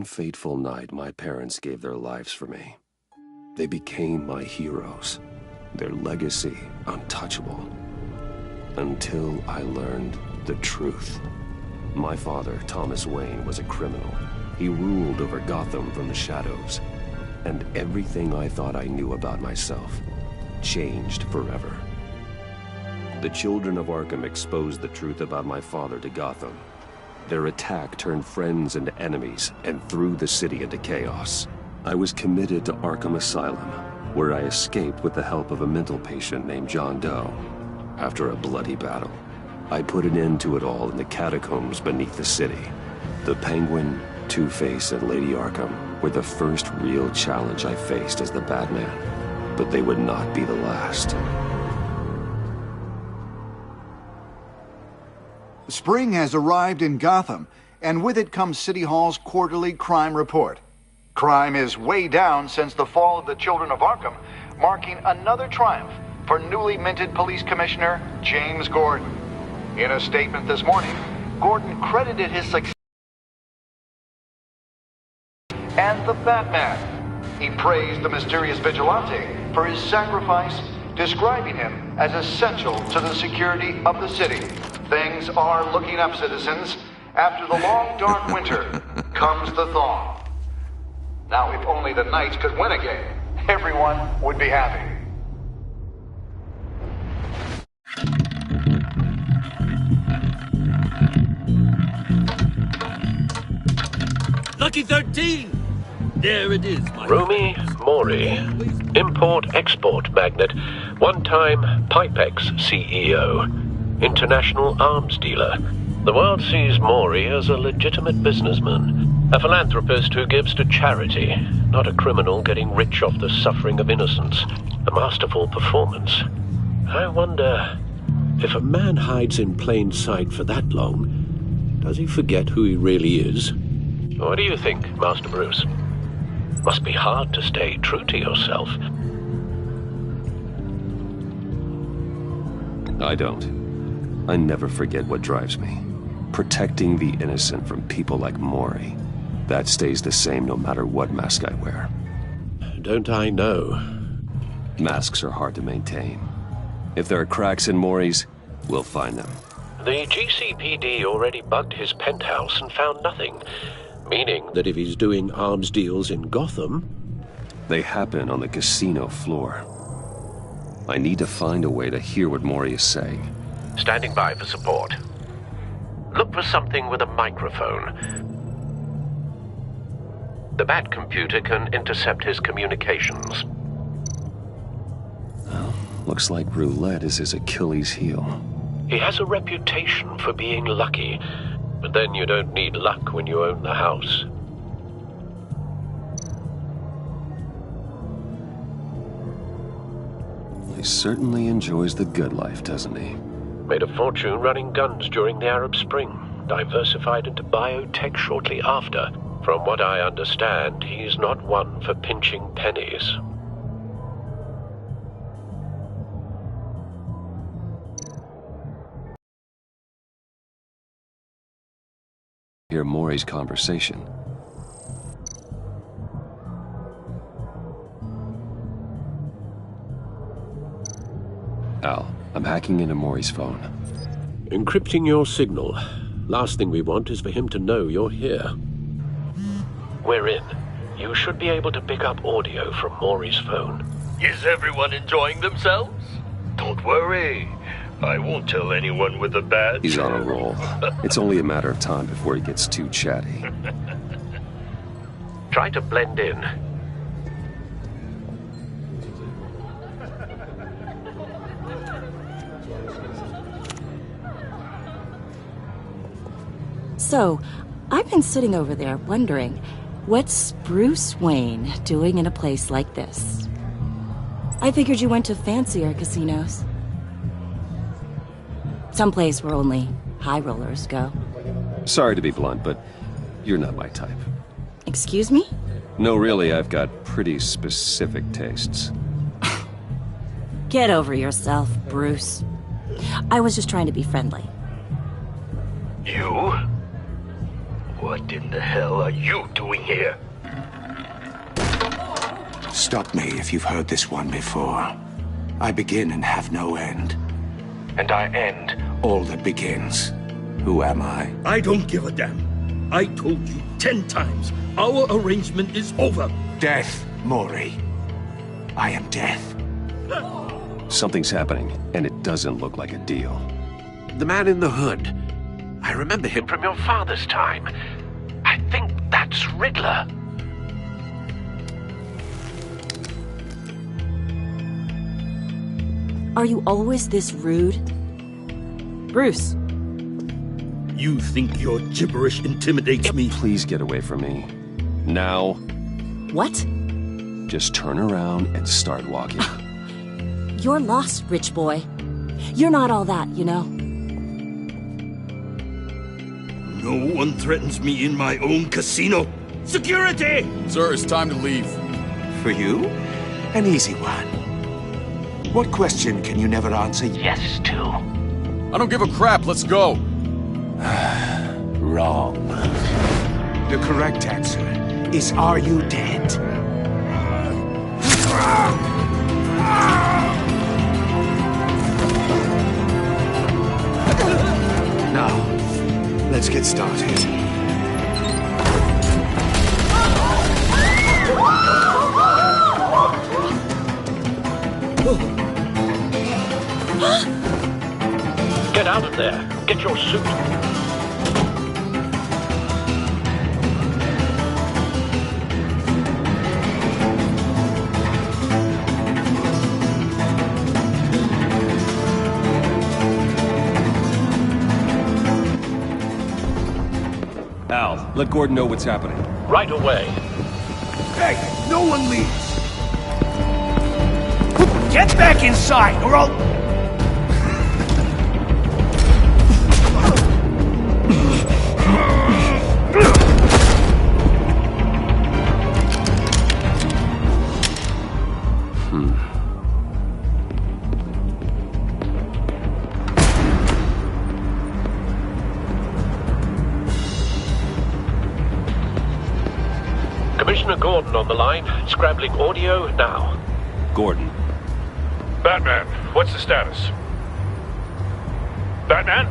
fateful night, my parents gave their lives for me. They became my heroes, their legacy untouchable. Until I learned the truth. My father, Thomas Wayne, was a criminal. He ruled over Gotham from the shadows. And everything I thought I knew about myself changed forever. The children of Arkham exposed the truth about my father to Gotham. Their attack turned friends into enemies and threw the city into chaos. I was committed to Arkham Asylum, where I escaped with the help of a mental patient named Jogando. After a bloody battle, I put an end to it all in the catacombs beneath the city. The Penguin, Two-Face, and Lady Arkham were the first real challenge I faced as the Batman, but they would not be the last. Spring has arrived in Gotham, and with it comes City Hall's quarterly crime report. Crime is way down since the fall of the Children of Arkham, marking another triumph for newly minted Police Commissioner James Gordon. In a statement this morning, Gordon credited his success and the Batman. He praised the mysterious vigilante for his sacrifice, describing him as essential to the security of the city. Things are looking up, citizens. After the long, dark winter comes the thaw. Now, if only the Knights could win again, everyone would be happy. Lucky 13! There it is, my Rumi Mori, import-export magnate, one-time Pipex CEO, international arms dealer. The world sees Mori as a legitimate businessman, a philanthropist who gives to charity, not a criminal getting rich off the suffering of innocence. A masterful performance. I wonder, if a man hides in plain sight for that long, does he forget who he really is? What do you think, Master Bruce? Must be hard to stay true to yourself. I don't. I never forget what drives me. Protecting the innocent from people like Mori. That stays the same no matter what mask I wear. Don't I know? Masks are hard to maintain. If there are cracks in Mori's, we'll find them. The GCPD already bugged his penthouse and found nothing. Meaning that if he's doing arms deals in Gotham... They happen on the casino floor. I need to find a way to hear what Mori is saying. Standing by for support. Look for something with a microphone. The Bat computer can intercept his communications. Well, looks like roulette is his Achilles heel. He has a reputation for being lucky. But then you don't need luck when you own the house. He certainly enjoys the good life, doesn't he? Made a fortune running guns during the Arab Spring. Diversified into biotech shortly after. From what I understand, he's not one for pinching pennies. Hear Mori's conversation. Al, I'm hacking into Mori's phone. Encrypting your signal. Last thing we want is for him to know you're here. We're in. You should be able to pick up audio from Mori's phone. Is everyone enjoying themselves? Don't worry. I won't tell anyone with a badge. He's on a roll. It's only a matter of time before he gets too chatty. Try to blend in. So, I've been sitting over there wondering, what's Bruce Wayne doing in a place like this? I figured you went to fancier casinos. Someplace where only high rollers go. Sorry to be blunt, but you're not my type. Excuse me? No, really, I've got pretty specific tastes. Get over yourself, Bruce. I was just trying to be friendly. You? What in the hell are you doing here? Stop me if you've heard this one before. I begin and have no end. And I end all that begins. Who am I? I don't give a damn. I told you 10 times. Our arrangement is over. Death, Maury. I am death. Something's happening, and it doesn't look like a deal. The man in the hood. I remember him from your father's time. I think that's Riddler. Are you always this rude? Bruce. You think your gibberish intimidates me? Please get away from me. Now. What? Just turn around and start walking. You're lost, rich boy. You're not all that, you know. No one threatens me in my own casino. Security! Sir, it's time to leave. For you? An easy one. What question can you never answer yes to? I don't give a crap, let's go. Wrong. The correct answer is, are you dead? Now, let's get started. Get out of there. Get your suit. Al, let Gordon know what's happening. Right away. Hey, no one leaves! Get back inside, or I'll... Commissioner Gordon on the line. Scrambling audio now. Gordon. Batman, what's the status? Batman?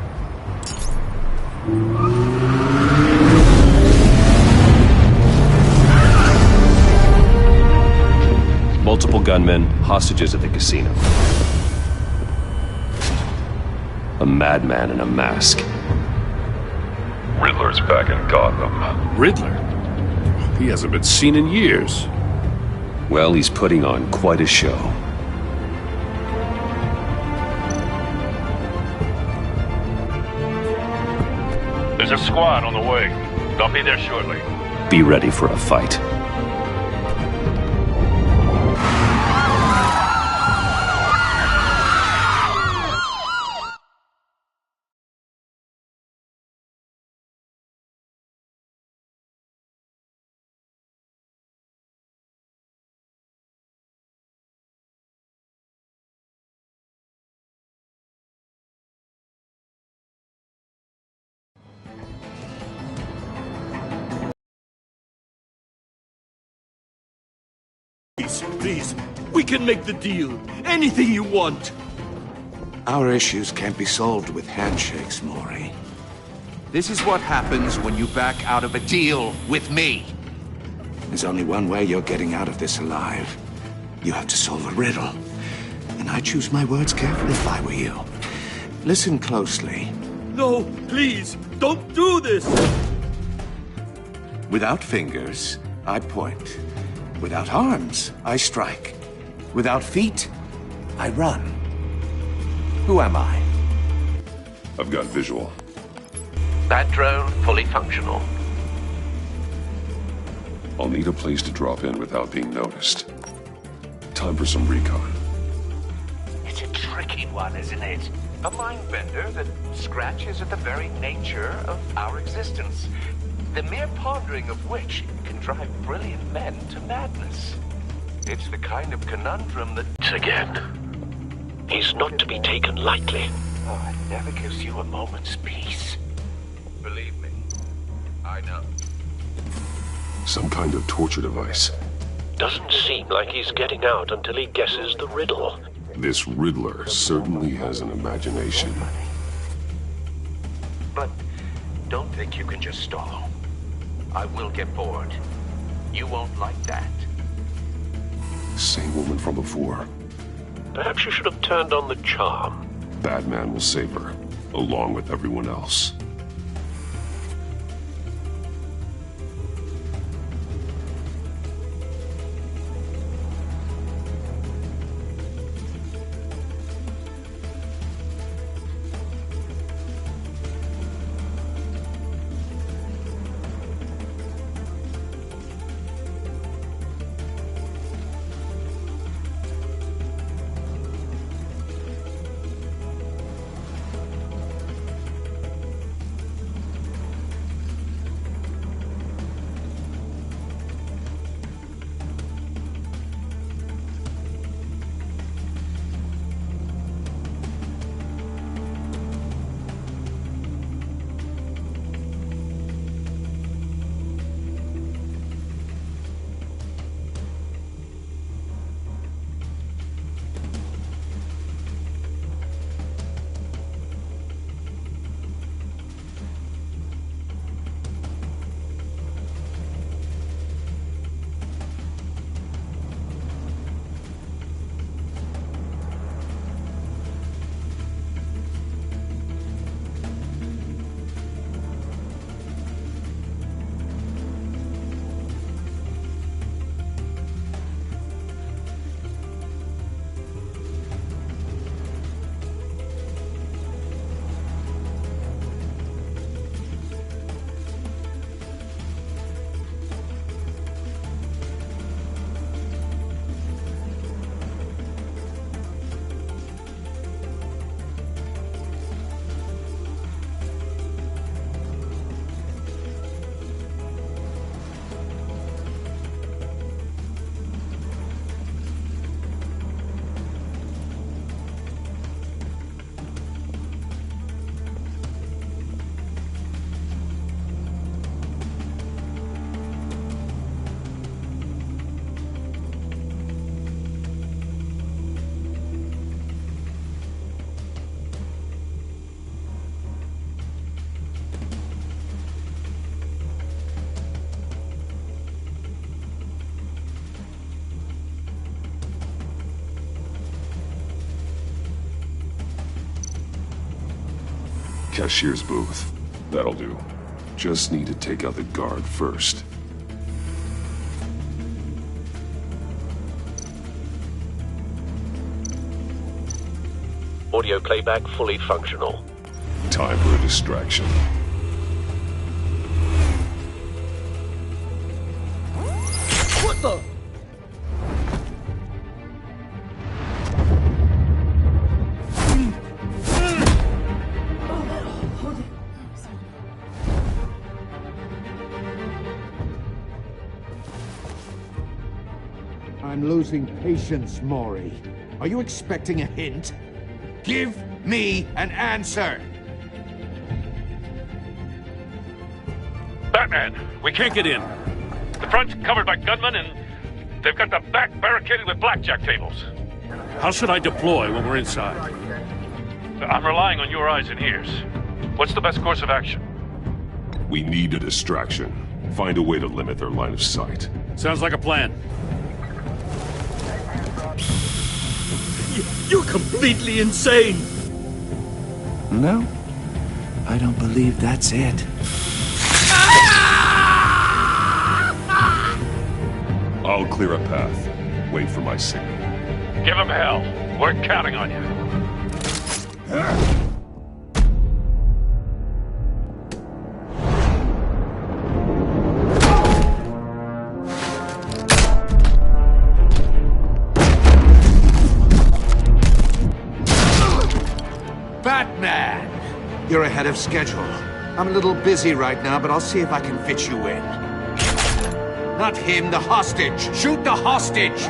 Multiple gunmen, hostages at the casino. A madman in a mask. Riddler's back in Gotham. Riddler? He hasn't been seen in years. Well, he's putting on quite a show. There's a squad on the way. They'll be there shortly. Be ready for a fight. Please, we can make the deal. Anything you want. Our issues can't be solved with handshakes, Maury. This is what happens when you back out of a deal with me. There's only one way you're getting out of this alive. You have to solve a riddle. And I choose my words carefully if I were you. Listen closely. No, please, don't do this. Without fingers, I point. Without arms, I strike. Without feet, I run. Who am I? I've got visual. That drone fully functional. I'll need a place to drop in without being noticed. Time for some recon. It's a tricky one, isn't it? A mind bender that scratches at the very nature of our existence. The mere pondering of which can drive brilliant men to madness. It's the kind of conundrum that... Again. He's not to be taken lightly. Oh, it never gives you a moment's peace. Believe me, I I know. Some kind of torture device. Doesn't seem like he's getting out until he guesses the riddle. This Riddler certainly has an imagination. But don't think you can just stall. I will get bored. You won't like that. Same woman from before. Perhaps you should have turned on the charm. Batman will save her, along with everyone else. Cashier's booth. That'll do. Just need to take out the guard first. Audio playback fully functional. Time for a distraction. What the? I'm losing patience, Maury. Are you expecting a hint? Give me an answer! Batman, we can't get in. The front's covered by gunmen, and they've got the back barricaded with blackjack tables. How should I deploy when we're inside? I'm relying on your eyes and ears. What's the best course of action? We need a distraction. Find a way to limit their line of sight. Sounds like a plan. You're completely insane! No, I don't believe that's it. I'll clear a path. Wait for my signal. Give them hell. We're counting on you. Batman! You're ahead of schedule. I'm a little busy right now, but I'll see if I can fit you in. Not him, the hostage! Shoot the hostage!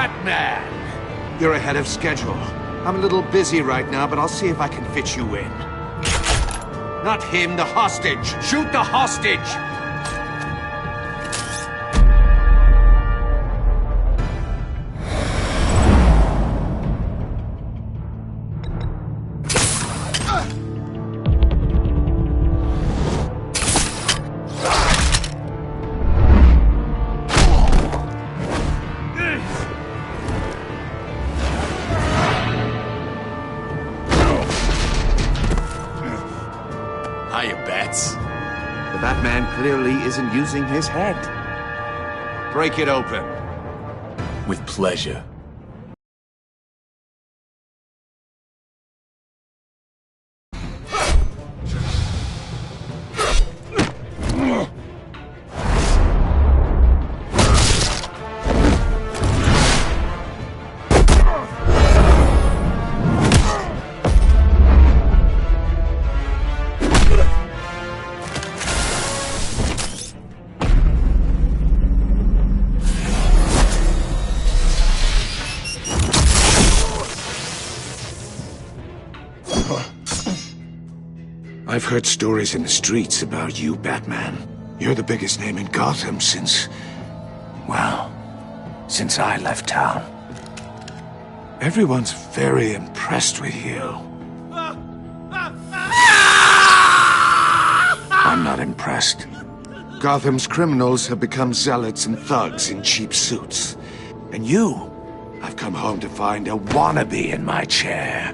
Batman! You're ahead of schedule. I'm a little busy right now, but I'll see if I can fit you in. Not him, the hostage! Shoot the hostage! The Batman clearly isn't using his head. Break it open. With pleasure. I've heard stories in the streets about you, Batman. You're the biggest name in Gotham since... well, since I left town. Everyone's very impressed with you. I'm not impressed. Gotham's criminals have become zealots and thugs in cheap suits. And you, I've come home to find a wannabe in my chair.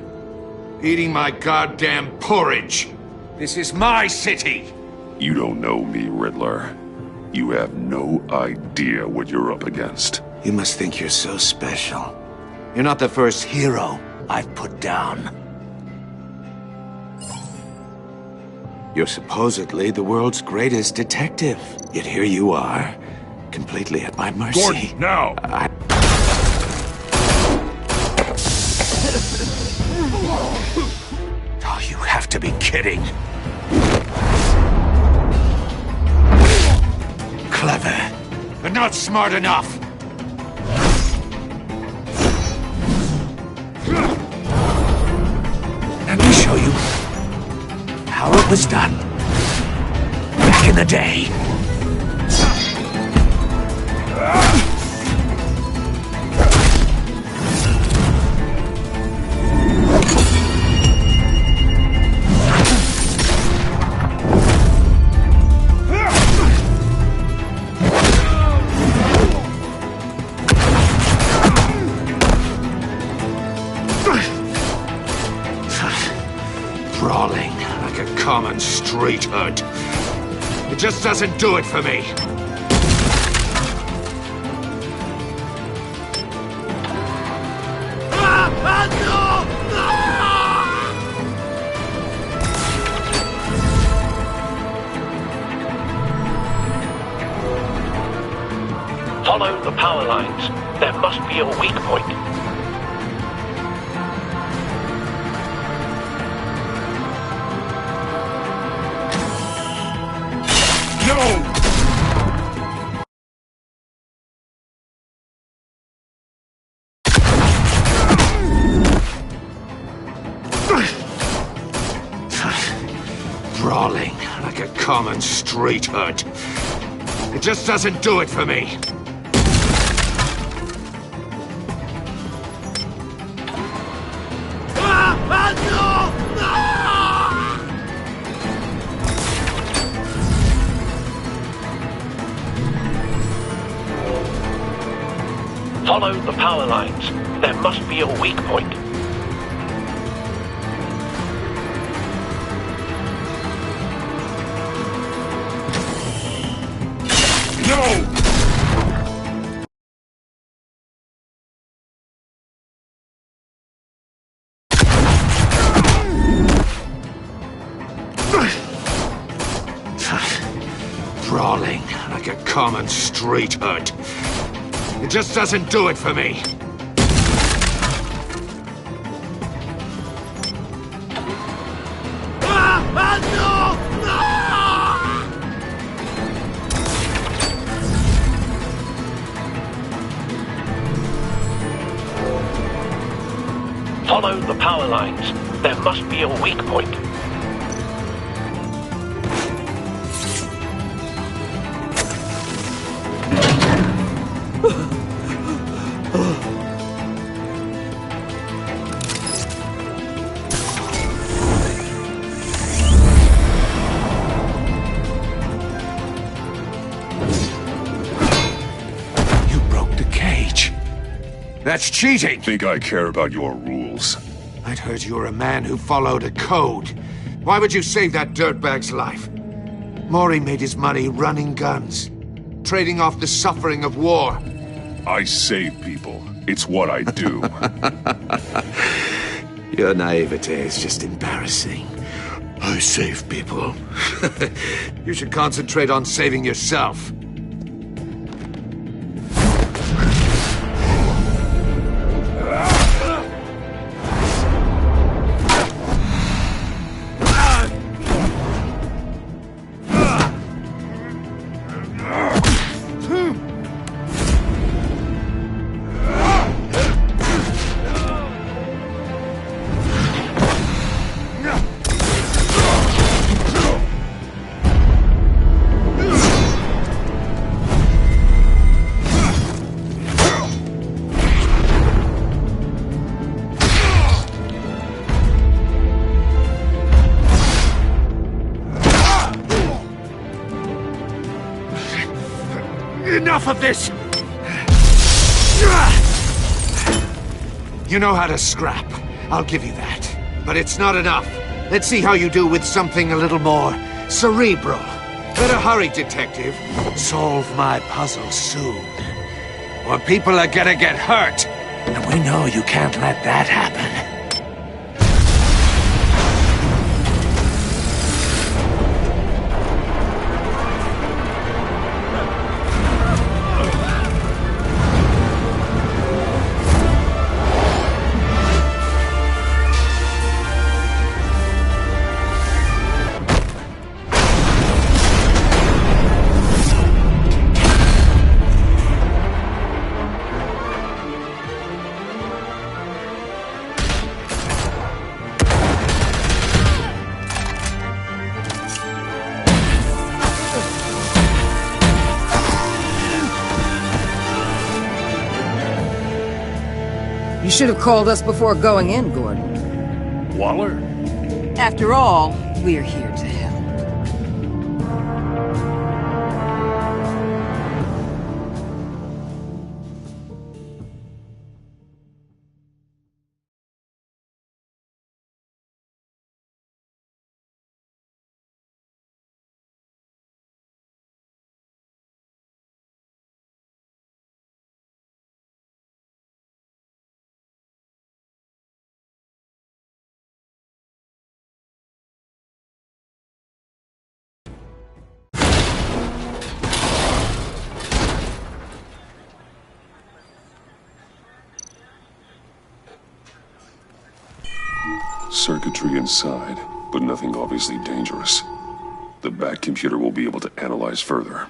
Eating my goddamn porridge. This is my city! You don't know me, Riddler. You have no idea what you're up against. You must think you're so special. You're not the first hero I've put down. You're supposedly the world's greatest detective. Yet here you are, completely at my mercy. Gordon, now! Oh, you have to be kidding. Clever, but not smart enough. Let me show you how it was done back in the day. Brawling like a common street hood. It just doesn't do it for me. Follow the power lines. There must be a weak point. Brawling like a common street hood. It just doesn't do it for me. Follow the power lines. There must be a weak point. Brawling like a common street hood. It just doesn't do it for me. Follow the power lines. There must be a weak point. That's cheating! Think I care about your rules? I'd heard you were a man who followed a code. Why would you save that dirtbag's life? Maury made his money running guns, trading off the suffering of war. I save people. It's what I do. Your naivete is just embarrassing. I save people. You should concentrate on saving yourself. Enough of this! You know how to scrap. I'll give you that. But it's not enough. Let's see how you do with something a little more cerebral. Better hurry, detective. Solve my puzzle soon. Or people are gonna get hurt. And we know you can't let that happen. You should have called us before going in, Gordon. Waller? After all, we're here to help. Circuitry inside, but nothing obviously dangerous. The back computer will be able to analyze further.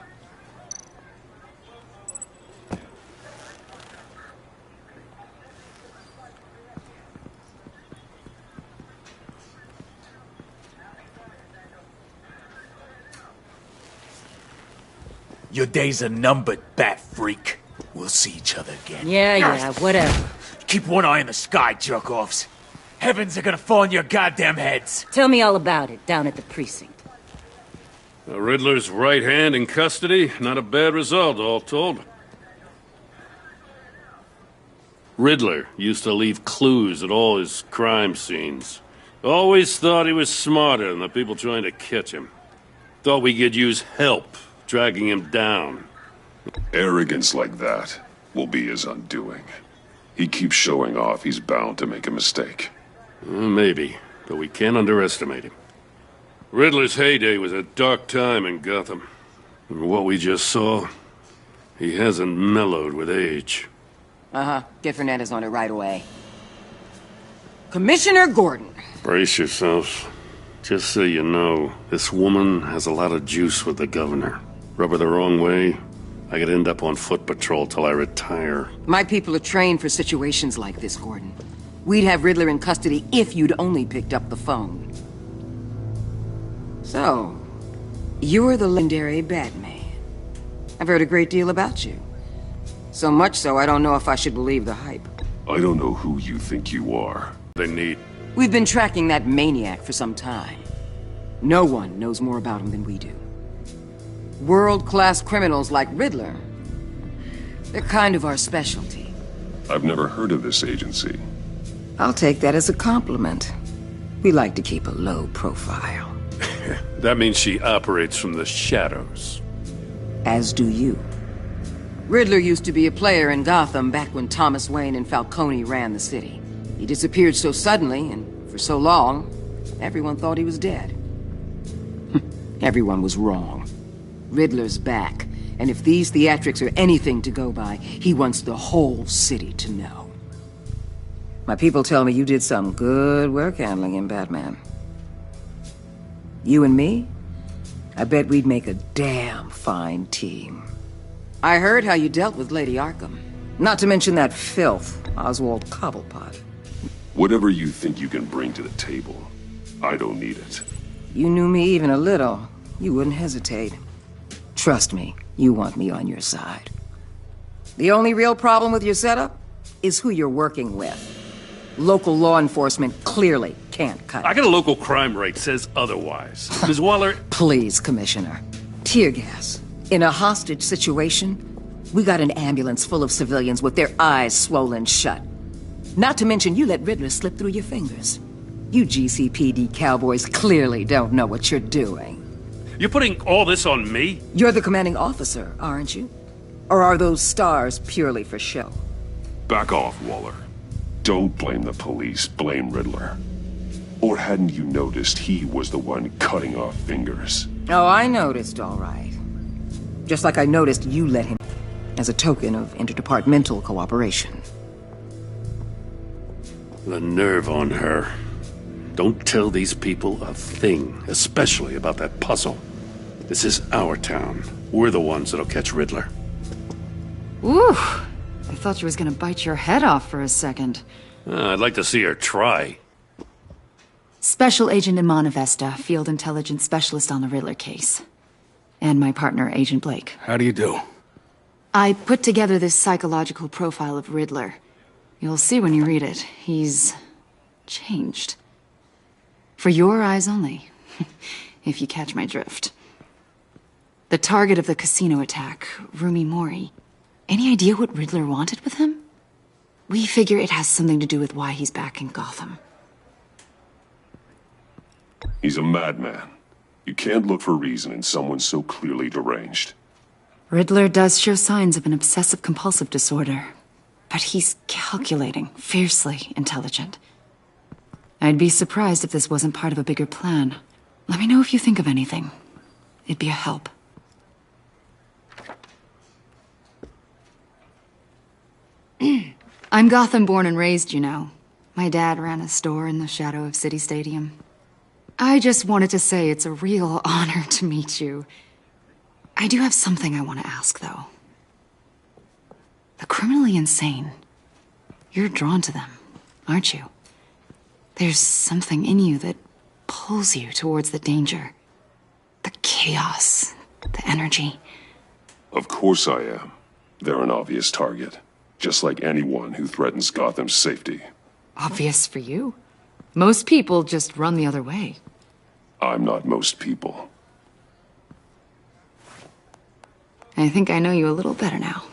Your days are numbered, bat freak. We'll see each other again. Yeah, whatever. Keep one eye in the sky, jerk-offs. Heavens are gonna fall on your goddamn heads. Tell me all about it, down at the precinct. The Riddler's right hand in custody. Not a bad result, all told. Riddler used to leave clues at all his crime scenes. Always thought he was smarter than the people trying to catch him. Thought we could use help dragging him down. Arrogance like that will be his undoing. He keeps showing off, he's bound to make a mistake. Maybe, but we can't underestimate him. Riddler's heyday was a dark time in Gotham. And what we just saw, he hasn't mellowed with age. Uh-huh. Get Fernandez on it right away. Commissioner Gordon. Brace yourselves. Just so you know, this woman has a lot of juice with the governor. Rub her the wrong way, I could end up on foot patrol till I retire. My people are trained for situations like this, Gordon. We'd have Riddler in custody if you'd only picked up the phone. So, you're the legendary Batman. I've heard a great deal about you. So much so, I don't know if I should believe the hype. I don't know who you think you are. They need. We've been tracking that maniac for some time. No one knows more about him than we do. World-class criminals like Riddler. They're kind of our specialty. I've never heard of this agency. I'll take that as a compliment. We like to keep a low profile. That means she operates from the shadows. As do you. Riddler used to be a player in Gotham back when Thomas Wayne and Falcone ran the city. He disappeared so suddenly and for so long, everyone thought he was dead. Everyone was wrong. Riddler's back, and if these theatrics are anything to go by, he wants the whole city to know. My people tell me you did some good work handling him, Batman. You and me? I bet we'd make a damn fine team. I heard how you dealt with Lady Arkham. Not to mention that filth, Oswald Cobblepot. Whatever you think you can bring to the table, I don't need it. You knew me even a little, you wouldn't hesitate. Trust me, you want me on your side. The only real problem with your setup is who you're working with. Local law enforcement clearly can't cut it. I got a local crime rate says otherwise. Ms. Waller... Please, Commissioner. Tear gas. In a hostage situation, we got an ambulance full of civilians with their eyes swollen shut. Not to mention you let Riddler slip through your fingers. You GCPD cowboys clearly don't know what you're doing. You're putting all this on me? You're the commanding officer, aren't you? Or are those stars purely for show? Back off, Waller. Don't blame the police, blame Riddler. Or hadn't you noticed he was the one cutting off fingers? Oh, I noticed, all right. Just like I noticed you let him as a token of interdepartmental cooperation. The nerve on her. Don't tell these people a thing, especially about that puzzle. This is our town. We're the ones that'll catch Riddler. Ooh, I thought she was gonna bite your head off for a second. I'd like to see her try. Special Agent Imana Vesta, Field Intelligence Specialist on the Riddler case. And my partner, Agent Blake. How do you do? I put together this psychological profile of Riddler. You'll see when you read it. He's changed. For your eyes only, if you catch my drift. The target of the casino attack, Rumi Mori. Any idea what Riddler wanted with him? We figure it has something to do with why he's back in Gotham. He's a madman. You can't look for reason in someone so clearly deranged. Riddler does show signs of an obsessive-compulsive disorder. But he's calculating, fiercely intelligent. I'd be surprised if this wasn't part of a bigger plan. Let me know if you think of anything. It'd be a help. I'm Gotham born and raised, you know. My dad ran a store in the shadow of City Stadium. I just wanted to say it's a real honor to meet you. I do have something I want to ask, though. The criminally insane. You're drawn to them, aren't you? There's something in you that pulls you towards the danger. The chaos, the energy. Of course I am. They're an obvious target. Just like anyone who threatens Gotham's safety. Obvious for you. Most people just run the other way. I'm not most people. I think I know you a little better now.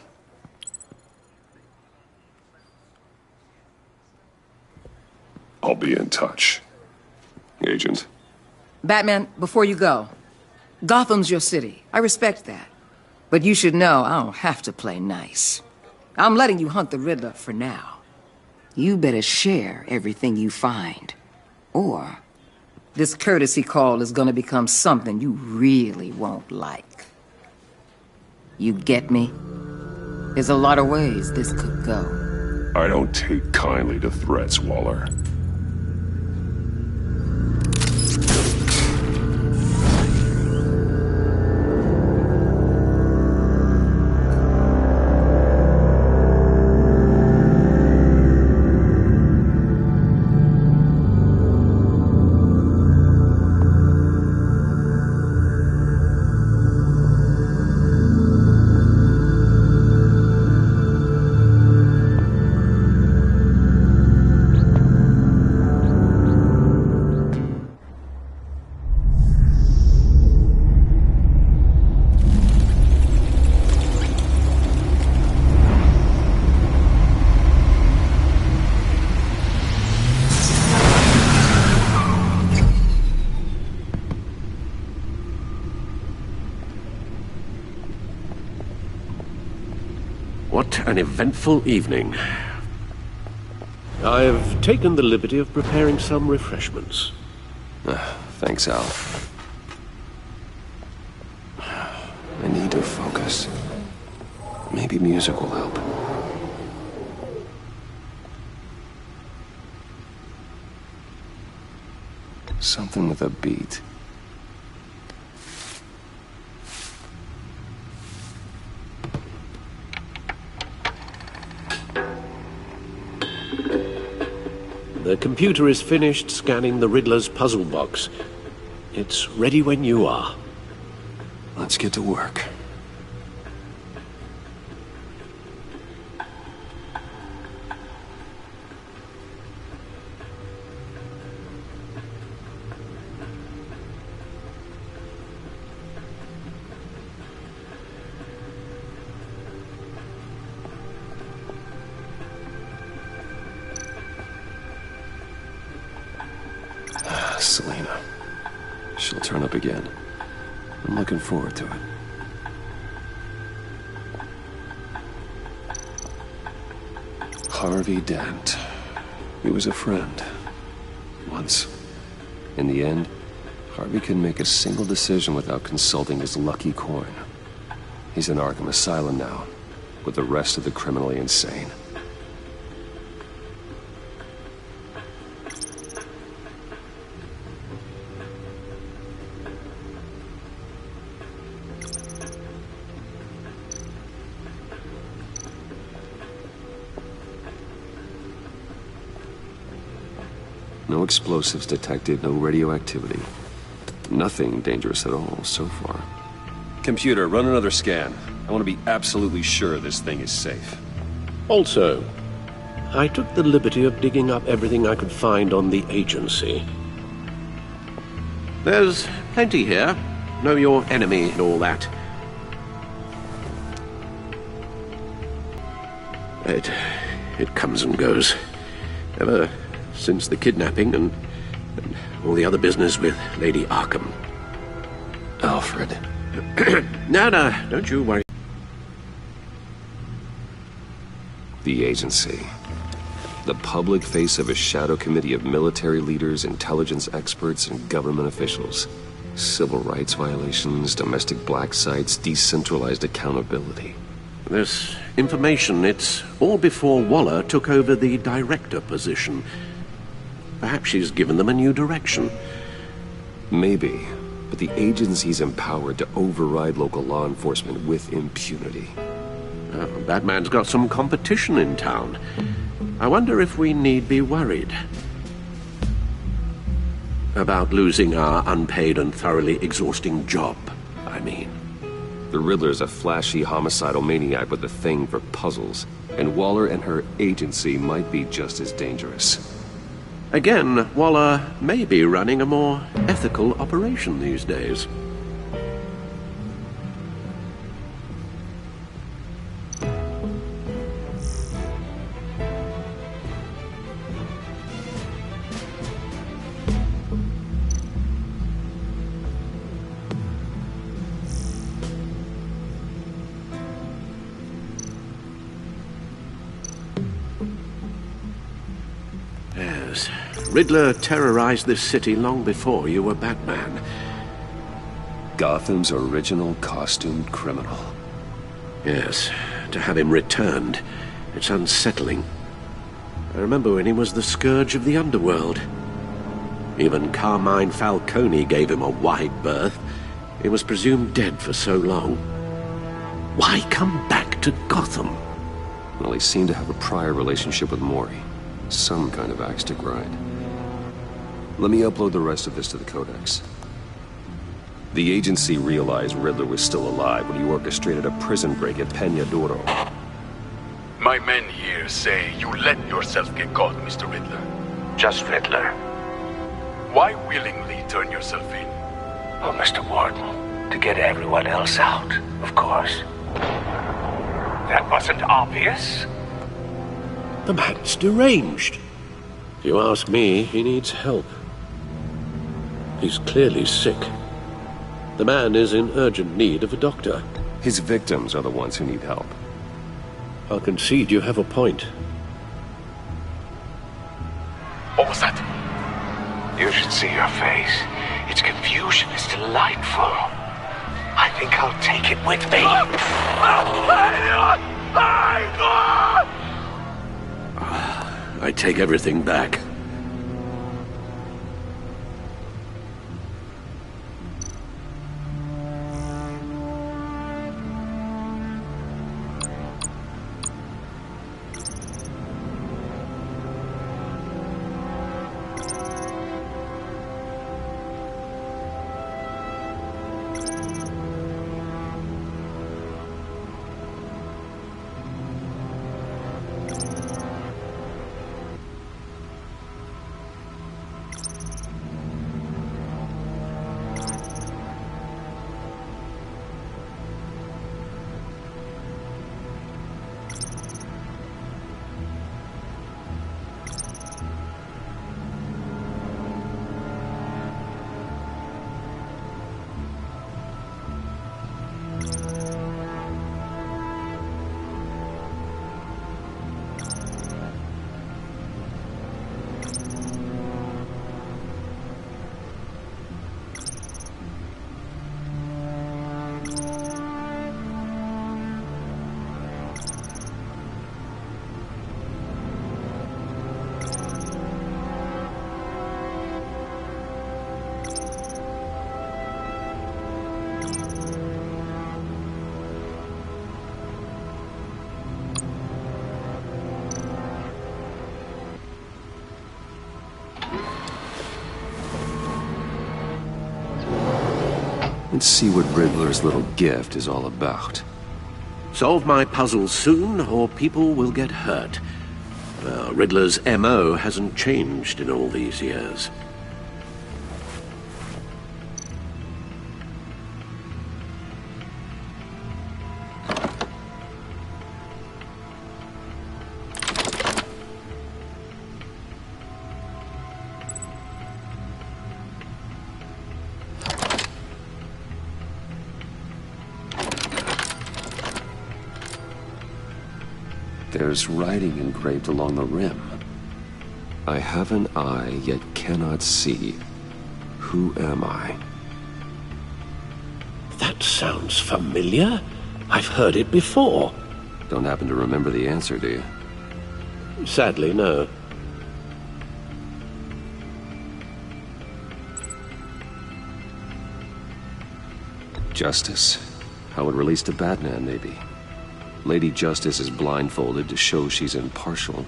I'll be in touch. Agent. Batman, before you go, Gotham's your city. I respect that. But you should know I don't have to play nice. I'm letting you hunt the Riddler for now. You better share everything you find. Or this courtesy call is gonna become something you really won't like. You get me? There's a lot of ways this could go. I don't take kindly to threats, Waller. What an eventful evening. I've taken the liberty of preparing some refreshments. Thanks, Al. I need to focus. Maybe music will help. Something with a beat. The computer is finished scanning the Riddler's puzzle box. It's ready when you are. Let's get to work. Selena. She'll turn up again. I'm looking forward to it. Harvey Dent. He was a friend. Once. In the end, Harvey couldn't make a single decision without consulting his lucky coin. He's in Arkham Asylum now, with the rest of the criminally insane. No explosives detected, no radioactivity. Nothing dangerous at all so far. Computer, run another scan. I want to be absolutely sure this thing is safe. Also, I took the liberty of digging up everything I could find on the agency. There's plenty here. Know your enemy and all that. It comes and goes. Ever since the kidnapping and all the other business with Lady Arkham. Alfred. No, don't you worry. The agency. The public face of a shadow committee of military leaders, intelligence experts, and government officials. Civil rights violations, domestic black sites, decentralized accountability. This information, it's all before Waller took over the director position. Perhaps she's given them a new direction. Maybe, but the agency's empowered to override local law enforcement with impunity. Batman's got some competition in town. I wonder if we need be worried about losing our unpaid and thoroughly exhausting job, I mean. The Riddler's a flashy homicidal maniac with a thing for puzzles, and Waller and her agency might be just as dangerous. Again, Waller may be running a more ethical operation these days. Yes, Riddler terrorized this city long before you were Batman. Gotham's original costumed criminal. Yes, to have him returned, it's unsettling. I remember when he was the scourge of the underworld. Even Carmine Falcone gave him a wide berth. He was presumed dead for so long. Why come back to Gotham? Well, he seemed to have a prior relationship with Mori. Some kind of axe to grind. Let me upload the rest of this to the Codex. The agency realized Riddler was still alive when he orchestrated a prison break at Peñadoro. My men here say you let yourself get caught, Mr. Riddler. Just Riddler. Why willingly turn yourself in? Oh, Mr. Warden, to get everyone else out, of course. That wasn't obvious? The man's deranged. If you ask me, he needs help. He's clearly sick. The man is in urgent need of a doctor. His victims are the ones who need help. I'll concede you have a point. What was that? You should see your face. Its confusion is delightful. I think I'll take it with me. I take everything back. Let's see what Riddler's little gift is all about. Solve my puzzle soon, or people will get hurt. Riddler's M.O. hasn't changed in all these years. There's writing engraved along the rim. I have an eye, yet cannot see. Who am I? That sounds familiar. I've heard it before. Don't happen to remember the answer, do you? Sadly, no. Justice. How it relates to Batman, maybe. Lady Justice is blindfolded to show she's impartial.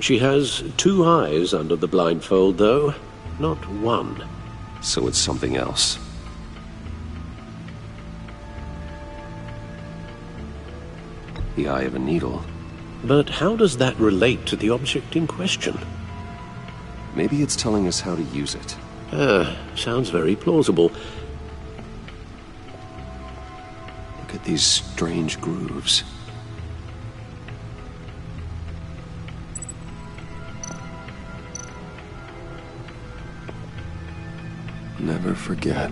She has two eyes under the blindfold, though, not one. So it's something else. The eye of a needle. But how does that relate to the object in question? Maybe it's telling us how to use it. Sounds very plausible. Look at these strange grooves. Never forget.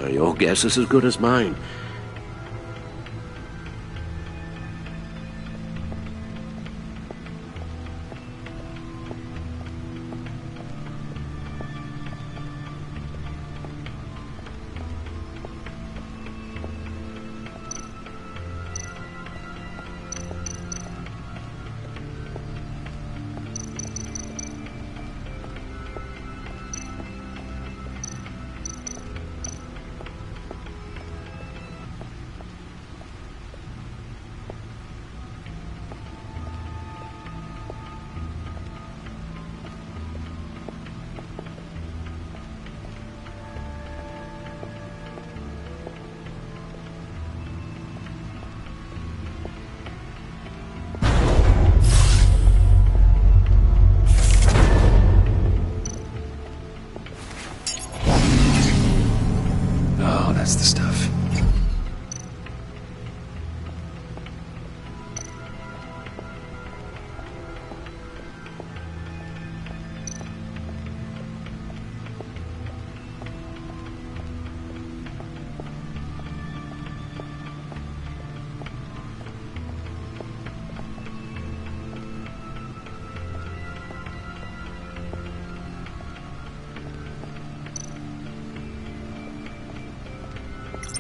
Your guess is as good as mine.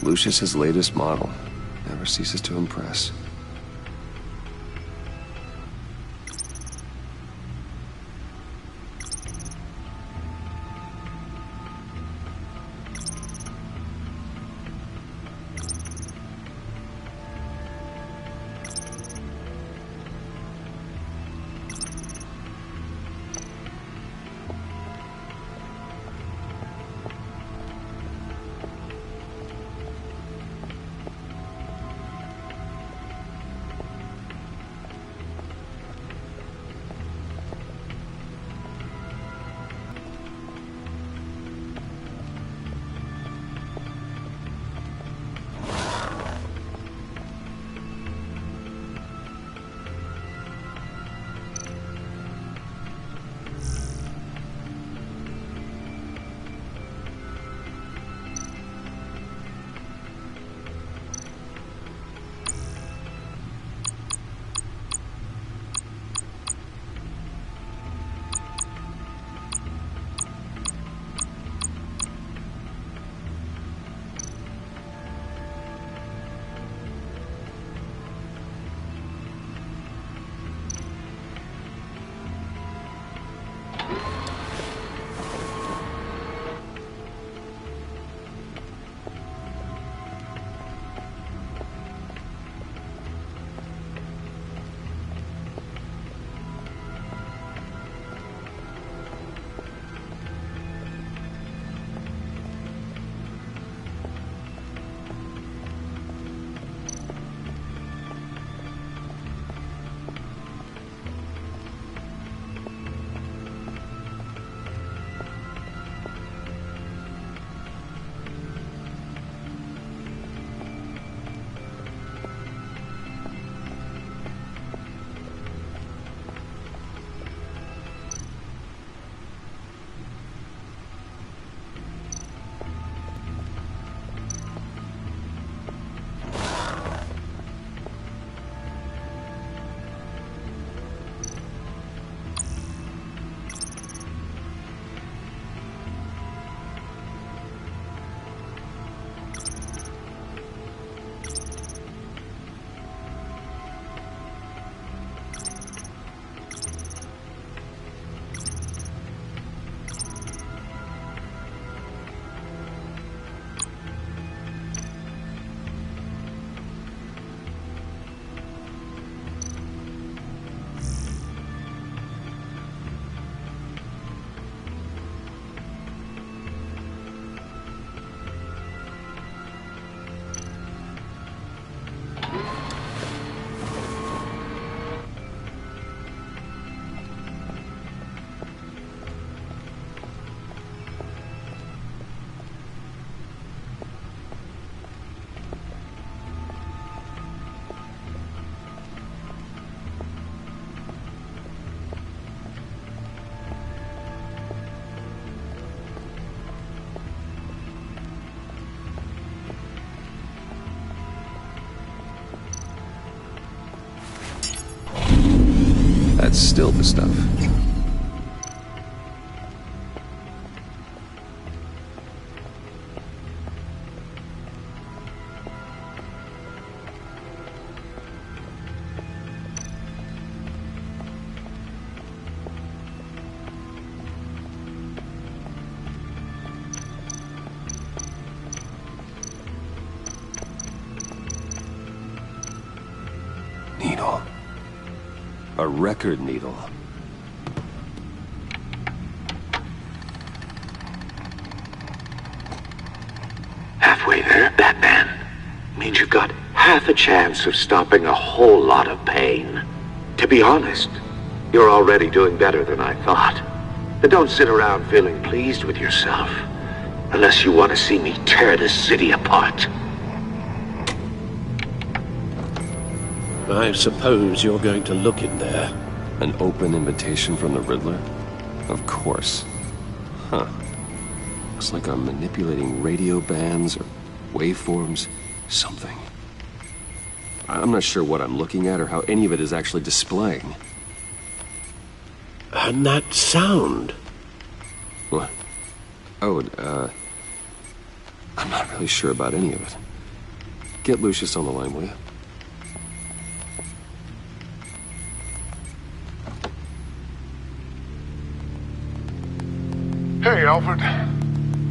Lucius's latest model. Never ceases to impress. That's still the stuff. Needle. A record needle. Halfway there, Batman. Means you've got half a chance of stopping a whole lot of pain. To be honest, you're already doing better than I thought. But don't sit around feeling pleased with yourself. Unless you want to see me tear this city apart. I suppose you're going to look in there. An open invitation from the Riddler? Of course. Huh. Looks like I'm manipulating radio bands or waveforms. Something. I'm not sure what I'm looking at or how any of it is actually displaying. And that sound? What? Oh, I'm not really sure about any of it. Get Lucius on the line, will you? Hey, Alfred.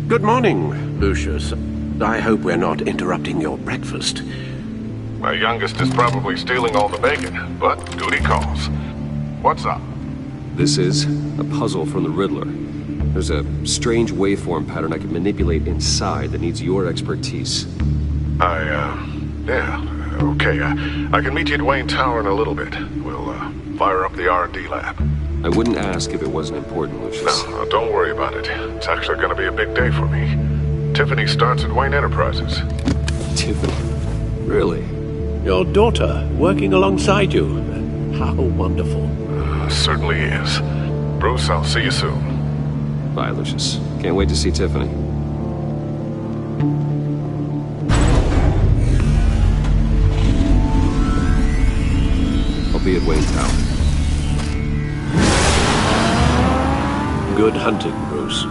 Good morning, Lucius. I hope we're not interrupting your breakfast. My youngest is probably stealing all the bacon, but duty calls. What's up? This is a puzzle from the Riddler. There's a strange waveform pattern I can manipulate inside that needs your expertise. Yeah, okay. I can meet you at Wayne Tower in a little bit. We'll, fire up the R&D lab. I wouldn't ask if it wasn't important, Lucius. No, don't worry about it. It's actually gonna be a big day for me. Tiffany starts at Wayne Enterprises. Tiffany? Really? Your daughter, working alongside you. How wonderful. Certainly is. Bruce, I'll see you soon. Bye, Lucius. Can't wait to see Tiffany. I'll be at Wayne Tower. Good hunting, Bruce.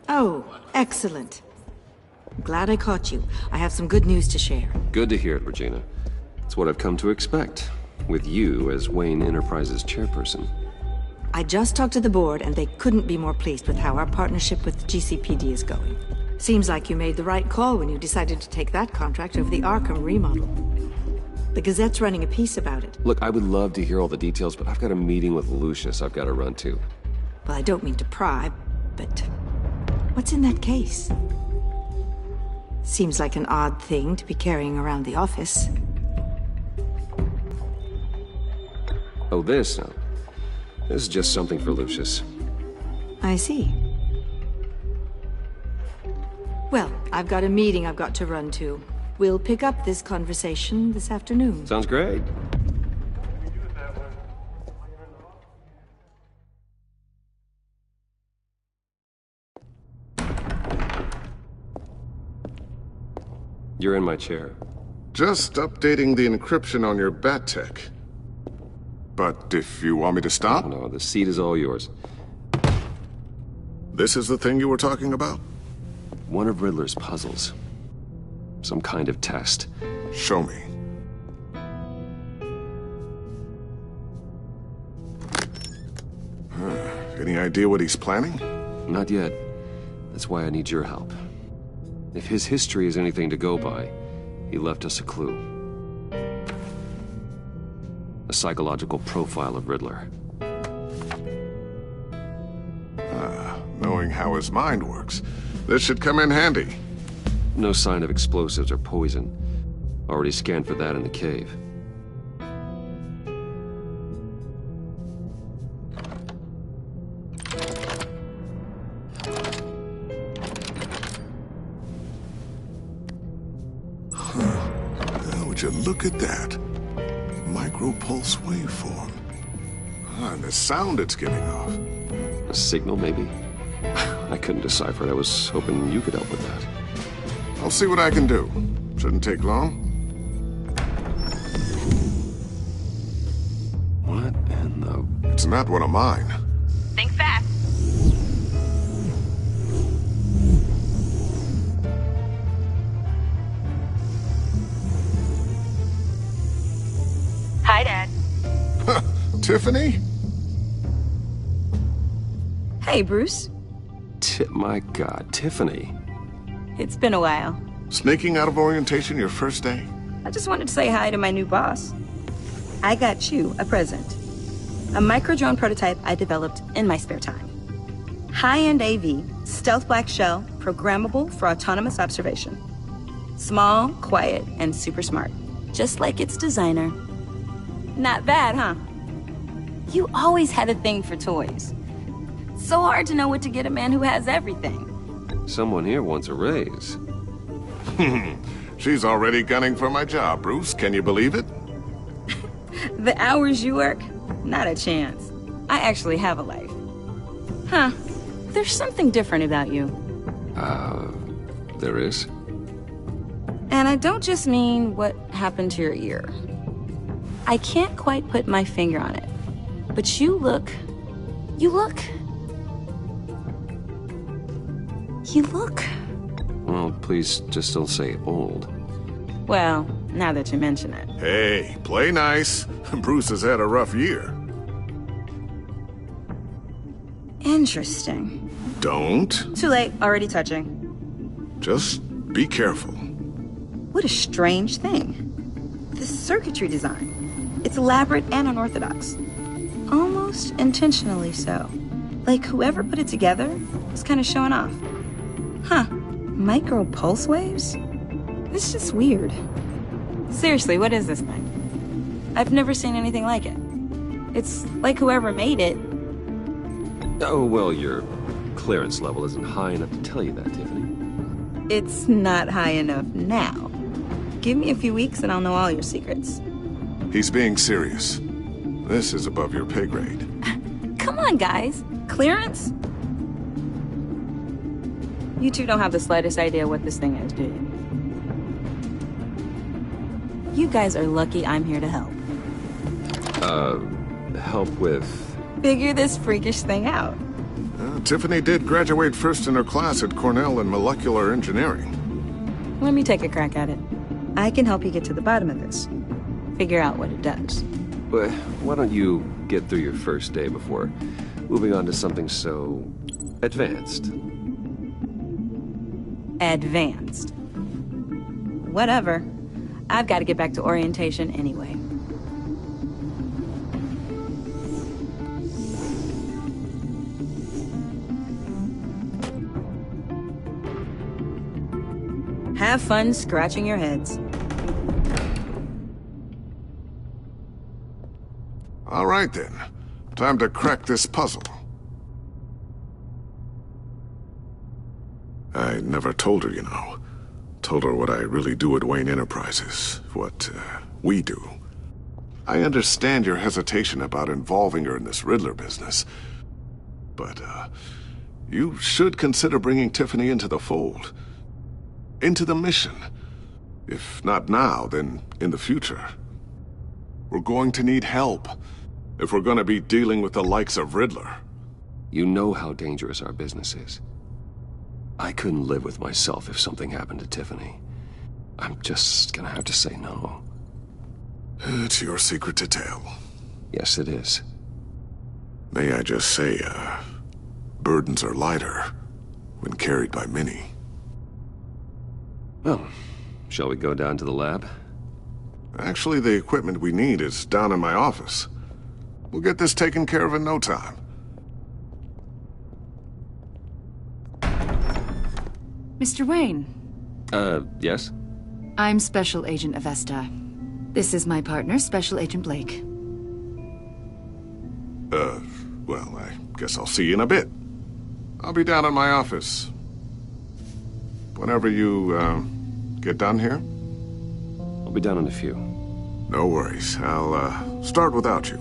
Oh, excellent. Glad I caught you. I have some good news to share. Good to hear it, Regina. It's what I've come to expect, with you as Wayne Enterprises chairperson. I just talked to the board, and they couldn't be more pleased with how our partnership with GCPD is going. Seems like you made the right call when you decided to take that contract over the Arkham remodel. The Gazette's running a piece about it. Look, I would love to hear all the details, but I've got a meeting with Lucius I've got to run to. Well, I don't mean to pry, but what's in that case? Seems like an odd thing to be carrying around the office. Oh, this? No. This is just something for Lucius. I see. Well, I've got a meeting I've got to run to. We'll pick up this conversation this afternoon. Sounds great. You're in my chair. Just updating the encryption on your bat tech. But if you want me to stop? No, the seat is all yours. This is the thing you were talking about? One of Riddler's puzzles. Some kind of test. Show me. Any idea what he's planning? Not yet. That's why I need your help. If his history is anything to go by, he left us a clue. A psychological profile of Riddler. Knowing how his mind works, this should come in handy. No sign of explosives or poison. Already scanned for that in the cave. Would you look at that? Micro-pulse waveform. And the sound it's giving off. A signal, maybe? I couldn't decipher it. I was hoping you could help with that. I'll see what I can do. Shouldn't take long. What in the... It's not one of mine. Think fast. Hi, Dad. Tiffany? Hey, Bruce. My God, Tiffany. It's been a while. Sneaking out of orientation your first day? I just wanted to say hi to my new boss. I got you a present. A micro-drone prototype I developed in my spare time. High-end AV, stealth black shell, programmable for autonomous observation. Small, quiet, and super smart. Just like its designer. Not bad, huh? You always had a thing for toys. So hard to know what to get a man who has everything. Someone here wants a raise. She's already gunning for my job, Bruce. Can you believe it? The hours you work, Not a chance. I actually have a life. Huh. There's something different about you. There is? And I don't just mean what happened to your ear. I can't quite put my finger on it. But you look... Well, please just don't say old. Well, now that you mention it. Hey, play nice. Bruce has had a rough year. Interesting. Don't. Too late, already touching. Just be careful. What a strange thing. The circuitry design. It's elaborate and unorthodox. Almost intentionally so. Like whoever put it together was kind of showing off. Huh. Micro pulse waves? It's just weird. Seriously, what is this thing? I've never seen anything like it. It's like whoever made it. Oh, well, your clearance level isn't high enough to tell you that, Tiffany. It's not high enough now. Give me a few weeks and I'll know all your secrets. He's being serious. This is above your pay grade. Come on, guys. Clearance? You two don't have the slightest idea what this thing is, do you? You guys are lucky I'm here to help. Help with... Figure this freakish thing out. Tiffany did graduate first in her class at Cornell in molecular engineering. Let me take a crack at it. I can help you get to the bottom of this. Figure out what it does. But why don't you get through your first day before moving on to something so... advanced? Advanced. Whatever. I've got to get back to orientation anyway. Have fun scratching your heads. All right, then. Time to crack this puzzle. I never told her, you know. Told her what I really do at Wayne Enterprises. What, we do. I understand your hesitation about involving her in this Riddler business. But, you should consider bringing Tiffany into the fold. Into the mission. If not now, then in the future. We're going to need help if we're going to be dealing with the likes of Riddler. You know how dangerous our business is. I couldn't live with myself if something happened to Tiffany. I'm just gonna have to say no. It's your secret to tell. Yes, it is. May I just say, burdens are lighter when carried by many. Well, shall we go down to the lab? Actually, the equipment we need is down in my office. We'll get this taken care of in no time. Mr. Wayne. Yes? I'm Special Agent Avesta. This is my partner, Special Agent Blake. Well, I guess I'll see you in a bit. I'll be down in my office. Whenever you, get done here? I'll be down in a few. No worries. I'll, start without you.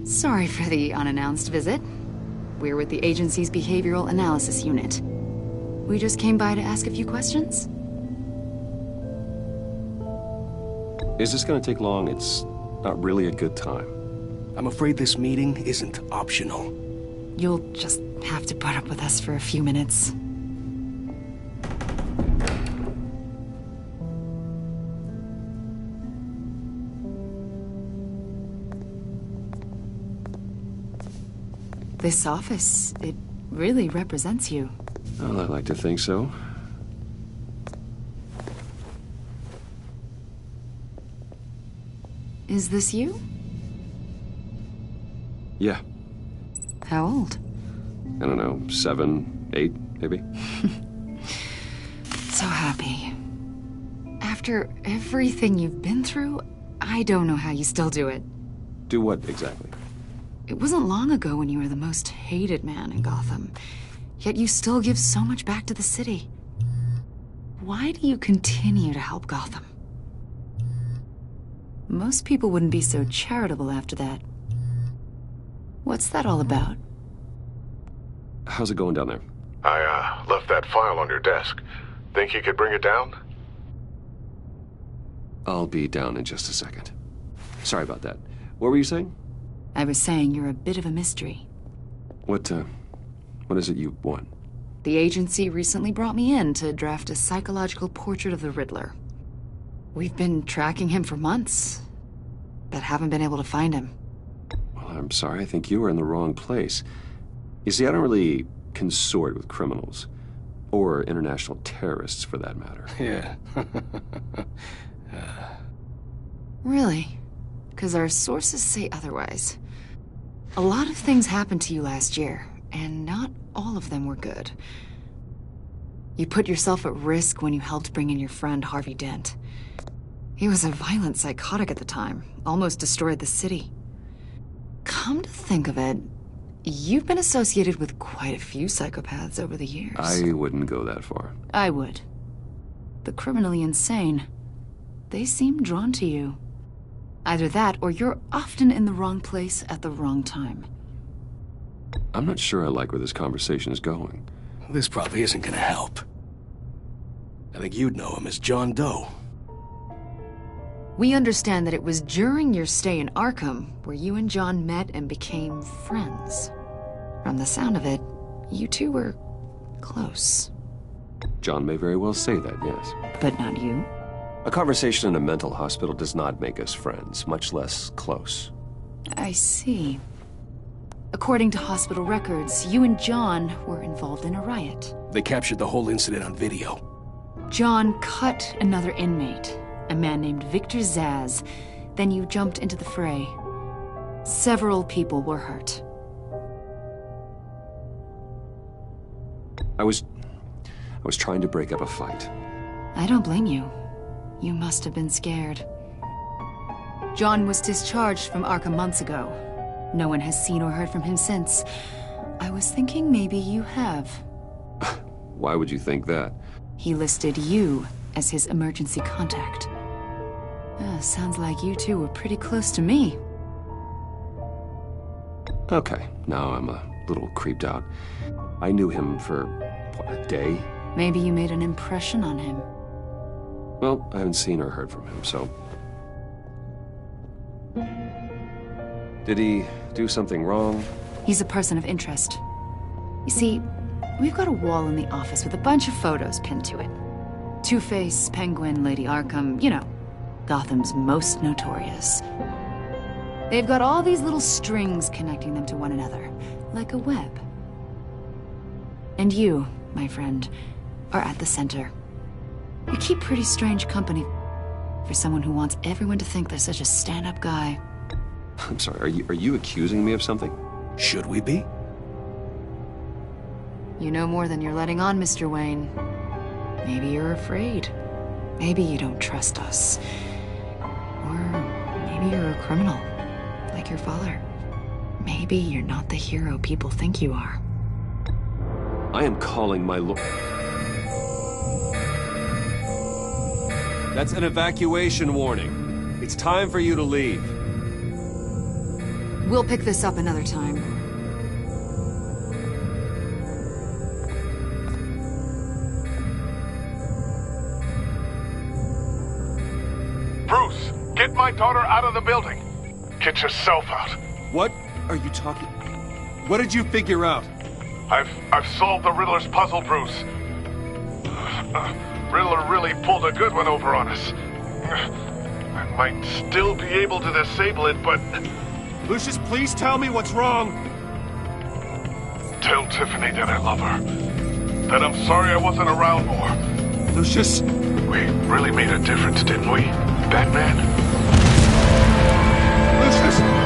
Sorry for the unannounced visit. We're with the agency's behavioral analysis unit. We just came by to ask a few questions. Is this gonna take long? It's not really a good time. I'm afraid this meeting isn't optional. You'll just have to put up with us for a few minutes. This office, it really represents you. Well, I like to think so. Is this you? Yeah. How old? I don't know, 7, 8, maybe? So happy. After everything you've been through, I don't know how you still do it. Do what, exactly? It wasn't long ago when you were the most hated man in Gotham, yet you still give so much back to the city. Why do you continue to help Gotham? Most people wouldn't be so charitable after that. What's that all about? How's it going down there? I left that file on your desk. Think you could bring it down? I'll be down in just a second. Sorry about that. What were you saying? I was saying you're a bit of a mystery. What is it you want? The agency recently brought me in to draft a psychological portrait of the Riddler. We've been tracking him for months, but haven't been able to find him. Well, I'm sorry. I think you were in the wrong place. You see, I don't really consort with criminals. Or international terrorists, for that matter. Yeah. Really? Because our sources say otherwise. A lot of things happened to you last year, and not all of them were good. You put yourself at risk when you helped bring in your friend Harvey Dent. He was a violent psychotic at the time, almost destroyed the city. Come to think of it, you've been associated with quite a few psychopaths over the years. I wouldn't go that far. I would. The criminally insane. They seem drawn to you. Either that, or you're often in the wrong place at the wrong time. I'm not sure I like where this conversation is going. This probably isn't gonna help. I think you'd know him as John Doe. We understand that it was during your stay in Arkham where you and John met and became friends. From the sound of it, you two were close. John may very well say that, yes. But not you. A conversation in a mental hospital does not make us friends, much less close. I see. According to hospital records, you and John were involved in a riot. They captured the whole incident on video. John cut another inmate, a man named Victor Zaz. Then you jumped into the fray. Several people were hurt. I was trying to break up a fight. I don't blame you. You must have been scared. John was discharged from Arkham months ago. No one has seen or heard from him since. I was thinking maybe you have. Why would you think that? He listed you as his emergency contact. Sounds like you two were pretty close to me. Okay, now I'm a little creeped out. I knew him for, what, a day? Maybe you made an impression on him. Well, I haven't seen or heard from him, so... Did he do something wrong? He's a person of interest. You see, we've got a wall in the office with a bunch of photos pinned to it. Two-Face, Penguin, Lady Arkham, you know, Gotham's most notorious. They've got all these little strings connecting them to one another, like a web. And you, my friend, are at the center. You keep pretty strange company for someone who wants everyone to think they're such a stand-up guy. I'm sorry, are you accusing me of something? Should we be? You know more than you're letting on, Mr. Wayne. Maybe you're afraid. Maybe you don't trust us. Or maybe you're a criminal, like your father. Maybe you're not the hero people think you are. I am calling my lord. That's an evacuation warning. It's time for you to leave. We'll pick this up another time. Bruce, get my daughter out of the building. Get yourself out. What are you talking... What did you figure out? I've solved the Riddler's puzzle, Bruce. Riddler really pulled a good one over on us. I might still be able to disable it, but... Lucius, please tell me what's wrong. Tell Tiffany that I love her. That I'm sorry I wasn't around more. Lucius... We really made a difference, didn't we, Batman? Lucius!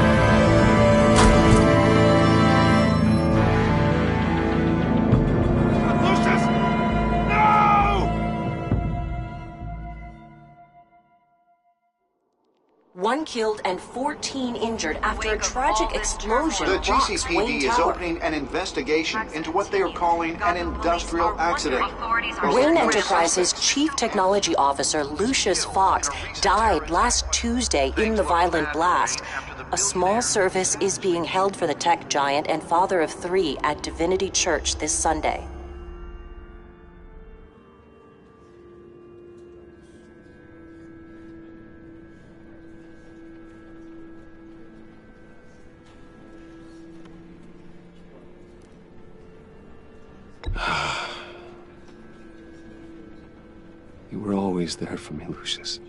One killed and 14 injured after a tragic explosion. The rocks Wayne GCPD is Tower. opening an investigation into what they are calling an industrial accident. Wayne Enterprises Chief Technology Officer Lucius Fox died last Tuesday. Tuesday in the violent blast. A small service is being held for the tech giant and father of 3 at Divinity Church this Sunday. You were always there for me, Lucius.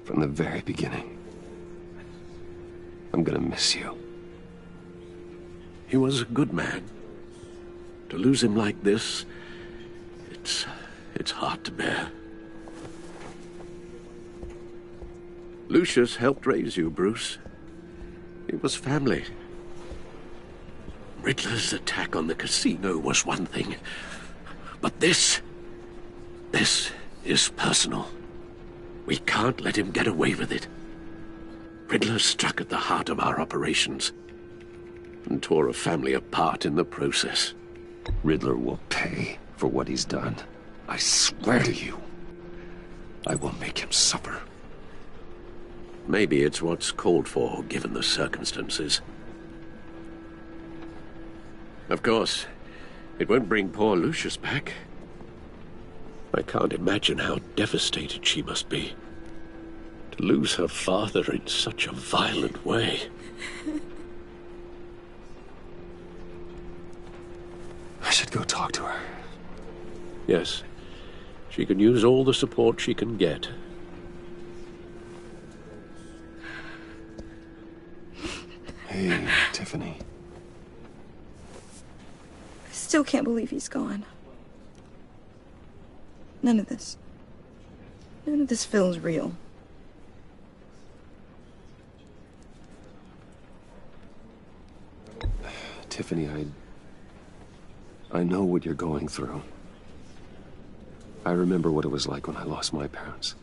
From the very beginning. I'm gonna miss you. He was a good man. To lose him like this, it's hard to bear. Lucius helped raise you, Bruce. It was family. Riddler's attack on the casino was one thing, but this is personal. We can't let him get away with it. Riddler struck at the heart of our operations and tore a family apart in the process. Riddler will pay for what he's done. I swear to you, I will make him suffer. Maybe it's what's called for, given the circumstances. Of course, it won't bring poor Lucius back. I can't imagine how devastated she must be. To lose her father in such a violent way. I should go talk to her. Yes, she can use all the support she can get. Hey, Tiffany. I still can't believe he's gone. None of this feels real. Tiffany, I know what you're going through. I remember what it was like when I lost my parents.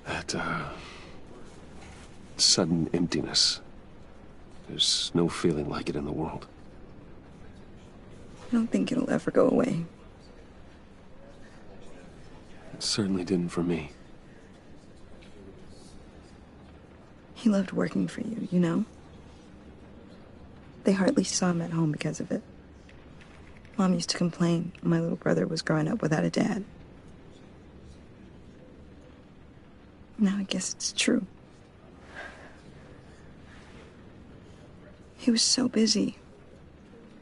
That, sudden emptiness. There's no feeling like it in the world. I don't think it'll ever go away. It certainly didn't for me. He loved working for you, you know? They hardly saw him at home because of it. Mom used to complain my little brother was growing up without a dad. Now I guess it's true. He was so busy.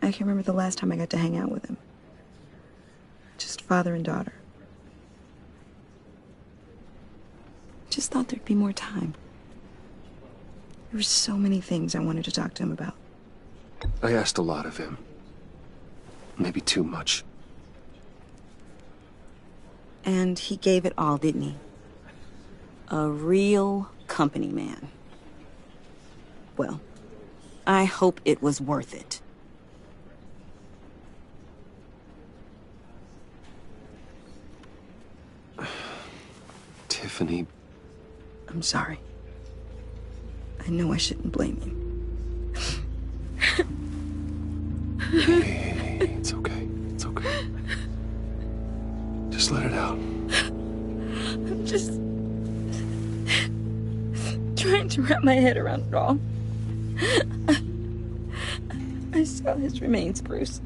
I can't remember the last time I got to hang out with him. Just father and daughter. Just thought there'd be more time. There were so many things I wanted to talk to him about. I asked a lot of him. Maybe too much. And he gave it all, didn't he? A real company man. Well, I hope it was worth it. Tiffany. I'm sorry. I know I shouldn't blame you. Hey, it's okay. It's okay. Just let it out. I'm just trying to wrap my head around it all. I saw his remains, Bruce.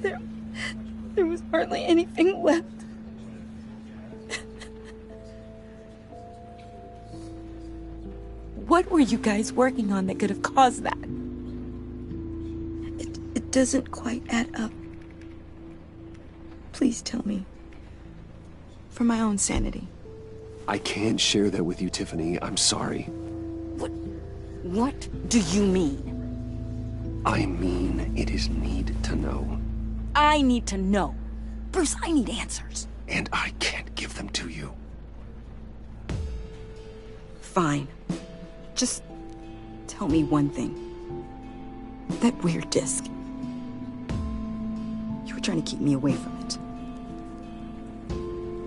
There was hardly anything left. What were you guys working on that could have caused that? It doesn't quite add up. Please tell me. For my own sanity. I can't share that with you, Tiffany. I'm sorry. What do you mean? I mean, it is need to know. I need to know. Bruce, I need answers. And I can't give them to you. Fine. Just tell me one thing. That weird disc. You were trying to keep me away from it.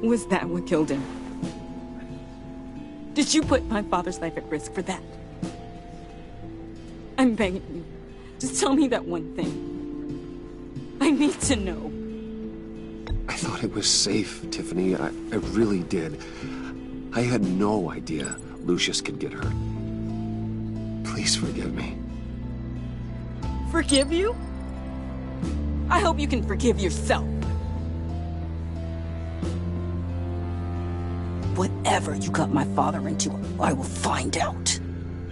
Was that what killed him? Did you put my father's life at risk for that? I'm begging you. Just tell me that one thing. I need to know. thought it was safe, Tiffany. I really did. I had no idea Lucius could get hurt. Please forgive me. Forgive you? I hope you can forgive yourself. Whatever you got my father into, I will find out.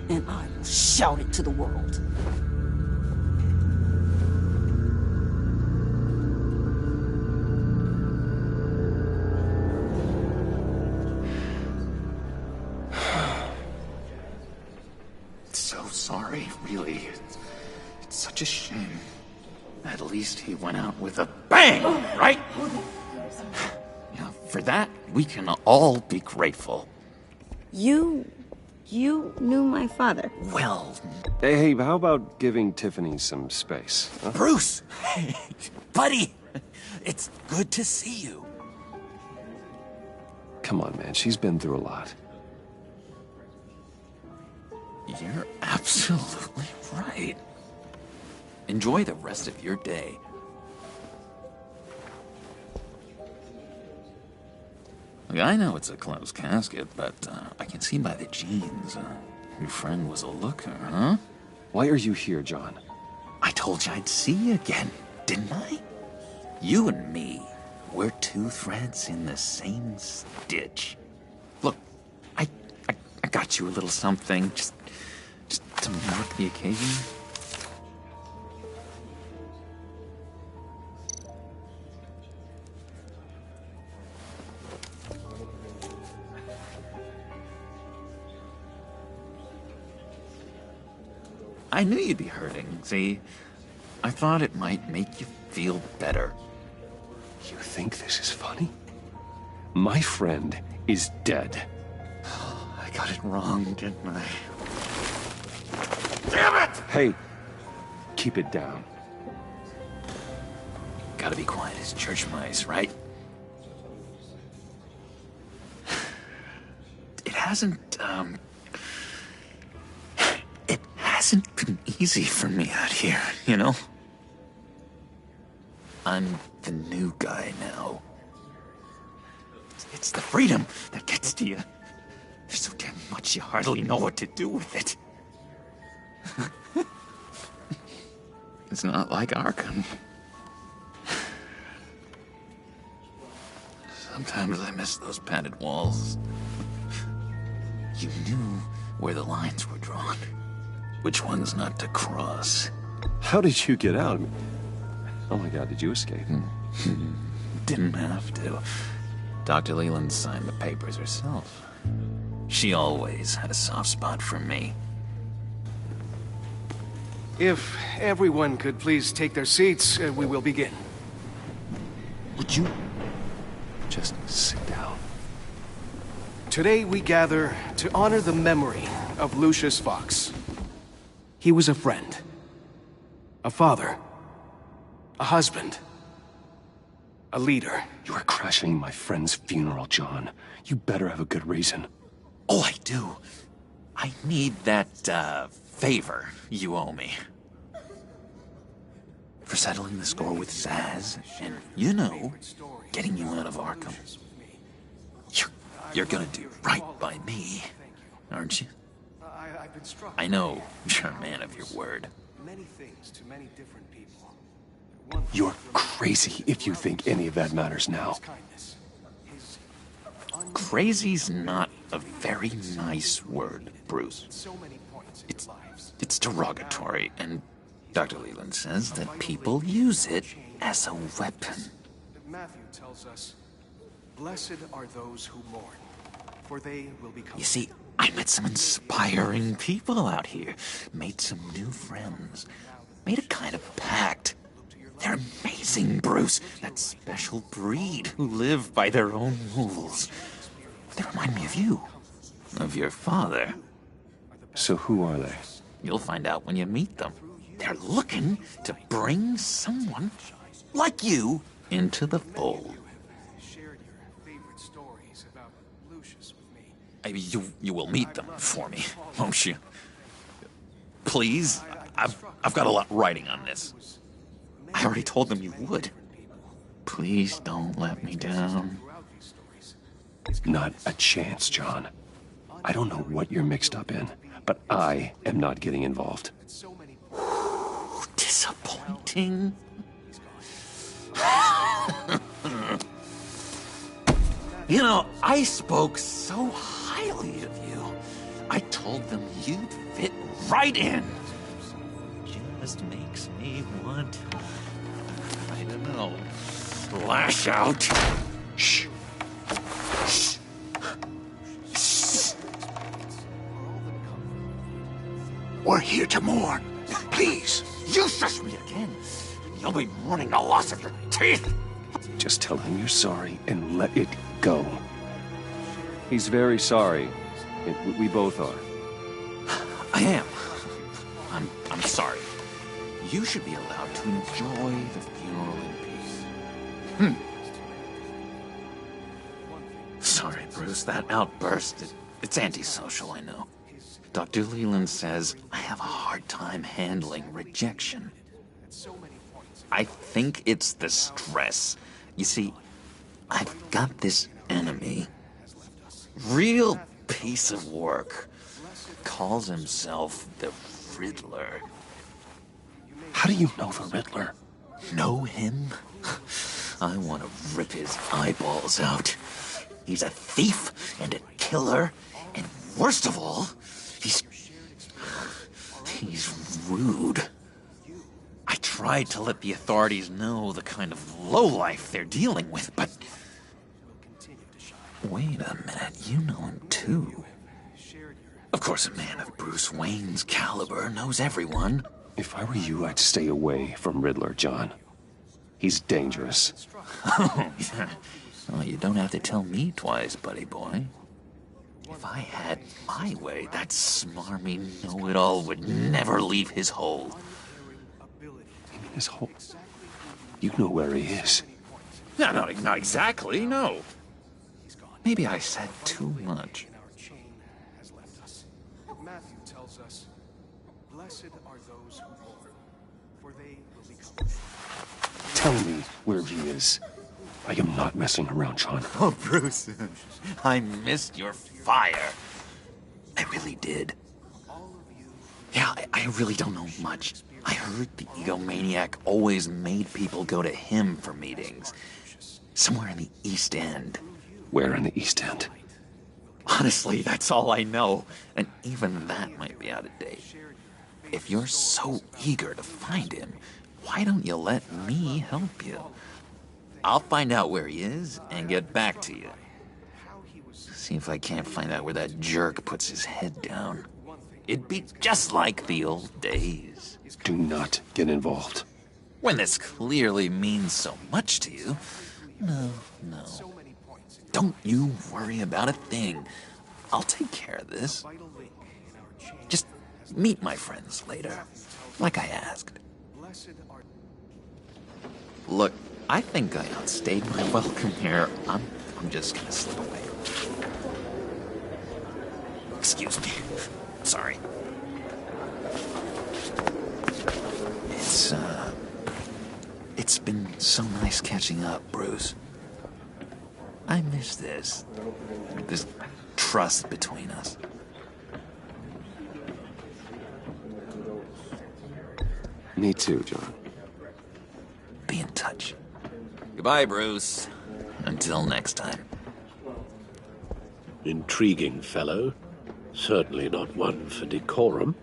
And I will shout it to the world. So sorry, really. It's such a shame. At least he went out with a bang, right? Yeah, for that, we can all be grateful. You knew my father. Well... Hey, how about giving Tiffany some space? Huh? Bruce! Buddy! It's good to see you. Come on, man. She's been through a lot. You're absolutely right. Enjoy the rest of your day. Look, I know it's a closed casket, but I can see by the jeans. Your friend was a looker, huh? Why are you here, John? I told you I'd see you again, didn't I? You and me, we're two threads in the same stitch. Look, I got you a little something, just to mark the occasion. I knew you'd be hurting, see? I thought it might make you feel better. You think this is funny? My friend is dead. I got it wrong, didn't I? Damn it! Hey, keep it down. Gotta be quiet as church mice, right? It hasn't been easy for me out here, you know? I'm the new guy now. It's the freedom that gets to you. There's so damn much you hardly know what to do with it. It's not like Arkham. Sometimes I miss those padded walls. You knew where the lines were drawn. Which ones not to cross. How did you get out? Oh my God, did you escape? Didn't have to. Dr. Leland signed the papers herself. She always had a soft spot for me. If everyone could please take their seats, we will begin. Would you just sit down? Today we gather to honor the memory of Lucius Fox. He was a friend, a father, a husband, a leader. You are crashing my friend's funeral, John. You better have a good reason. Oh, I do. I need that, favor you owe me. For settling the score with Zaz, and, you know, getting you out of Arkham. You're gonna do right by me, aren't you? I know you're a man of your word. Many things to many different people. You're crazy if you think any of that matters now. Crazy's not a very nice word, Bruce. It's derogatory, and Dr. Leland says that people use it as a weapon. Matthew tells us, "Blessed are those who mourn, for they will become..." You see, I met some inspiring people out here, made some new friends, made a kind of pact. They're amazing, Bruce. That special breed who live by their own rules. They remind me of you, of your father. So who are they? You'll find out when you meet them. They're looking to bring someone like you into the fold. You will meet them for me, won't you? Please? I've got a lot writing on this. I already told them you would. Please don't let me down. Not a chance, John. I don't know what you're mixed up in, but I am not getting involved. Disappointing. You know, I spoke so highly of you. I told them you'd fit right in. Just makes me want to, I don't know, lash out. Shh. Shh. Shh. We're here to mourn. Please. You shush me again. You'll be mourning the loss of your teeth. Just tell him you're sorry and let it go. He's very sorry. We both are. I am. I'm sorry. You should be allowed to enjoy the funeral in peace. Sorry, Bruce, that outburst, it's antisocial, I know. Dr. Leland says I have a hard time handling rejection. I think it's the stress. You see, I've got this enemy. Real piece of work. Calls himself the Riddler. How do you know the Riddler? Know him? I want to rip his eyeballs out. He's a thief and a killer, and worst of all, he's rude. I tried to let the authorities know the kind of lowlife they're dealing with, but... Wait a minute, you know him too. Of course, a man of Bruce Wayne's caliber knows everyone. If I were you, I'd stay away from Riddler, John. He's dangerous. Oh, yeah. Well, you don't have to tell me twice, buddy boy. If I had my way, that smarmy know-it-all would never leave his hole. His hole? You know where he is. No, not exactly, no. Maybe I said too much. Matthew tells us, "Blessed are those who mourn, for they will be comforted." Tell me where he is. I am not messing around, John. Oh, Bruce, I missed your fire. I really did. Yeah, I really don't know much. I heard the egomaniac always made people go to him for meetings. Somewhere in the East End. Where in the East End? Honestly, that's all I know. And even that might be out of date. If you're so eager to find him, why don't you let me help you? I'll find out where he is and get back to you. See if I can't find out where that jerk puts his head down. It'd be just like the old days. Do not get involved. When this clearly means so much to you. No. Don't you worry about a thing. I'll take care of this. Just meet my friends later, like I asked. Look, I think I outstayed my welcome here. I'm just gonna slip away. Excuse me. Sorry. It's been so nice catching up, Bruce. I miss this trust between us. Me too, John. Be in touch. Goodbye, Bruce. Until next time. Intriguing fellow. Certainly not one for decorum.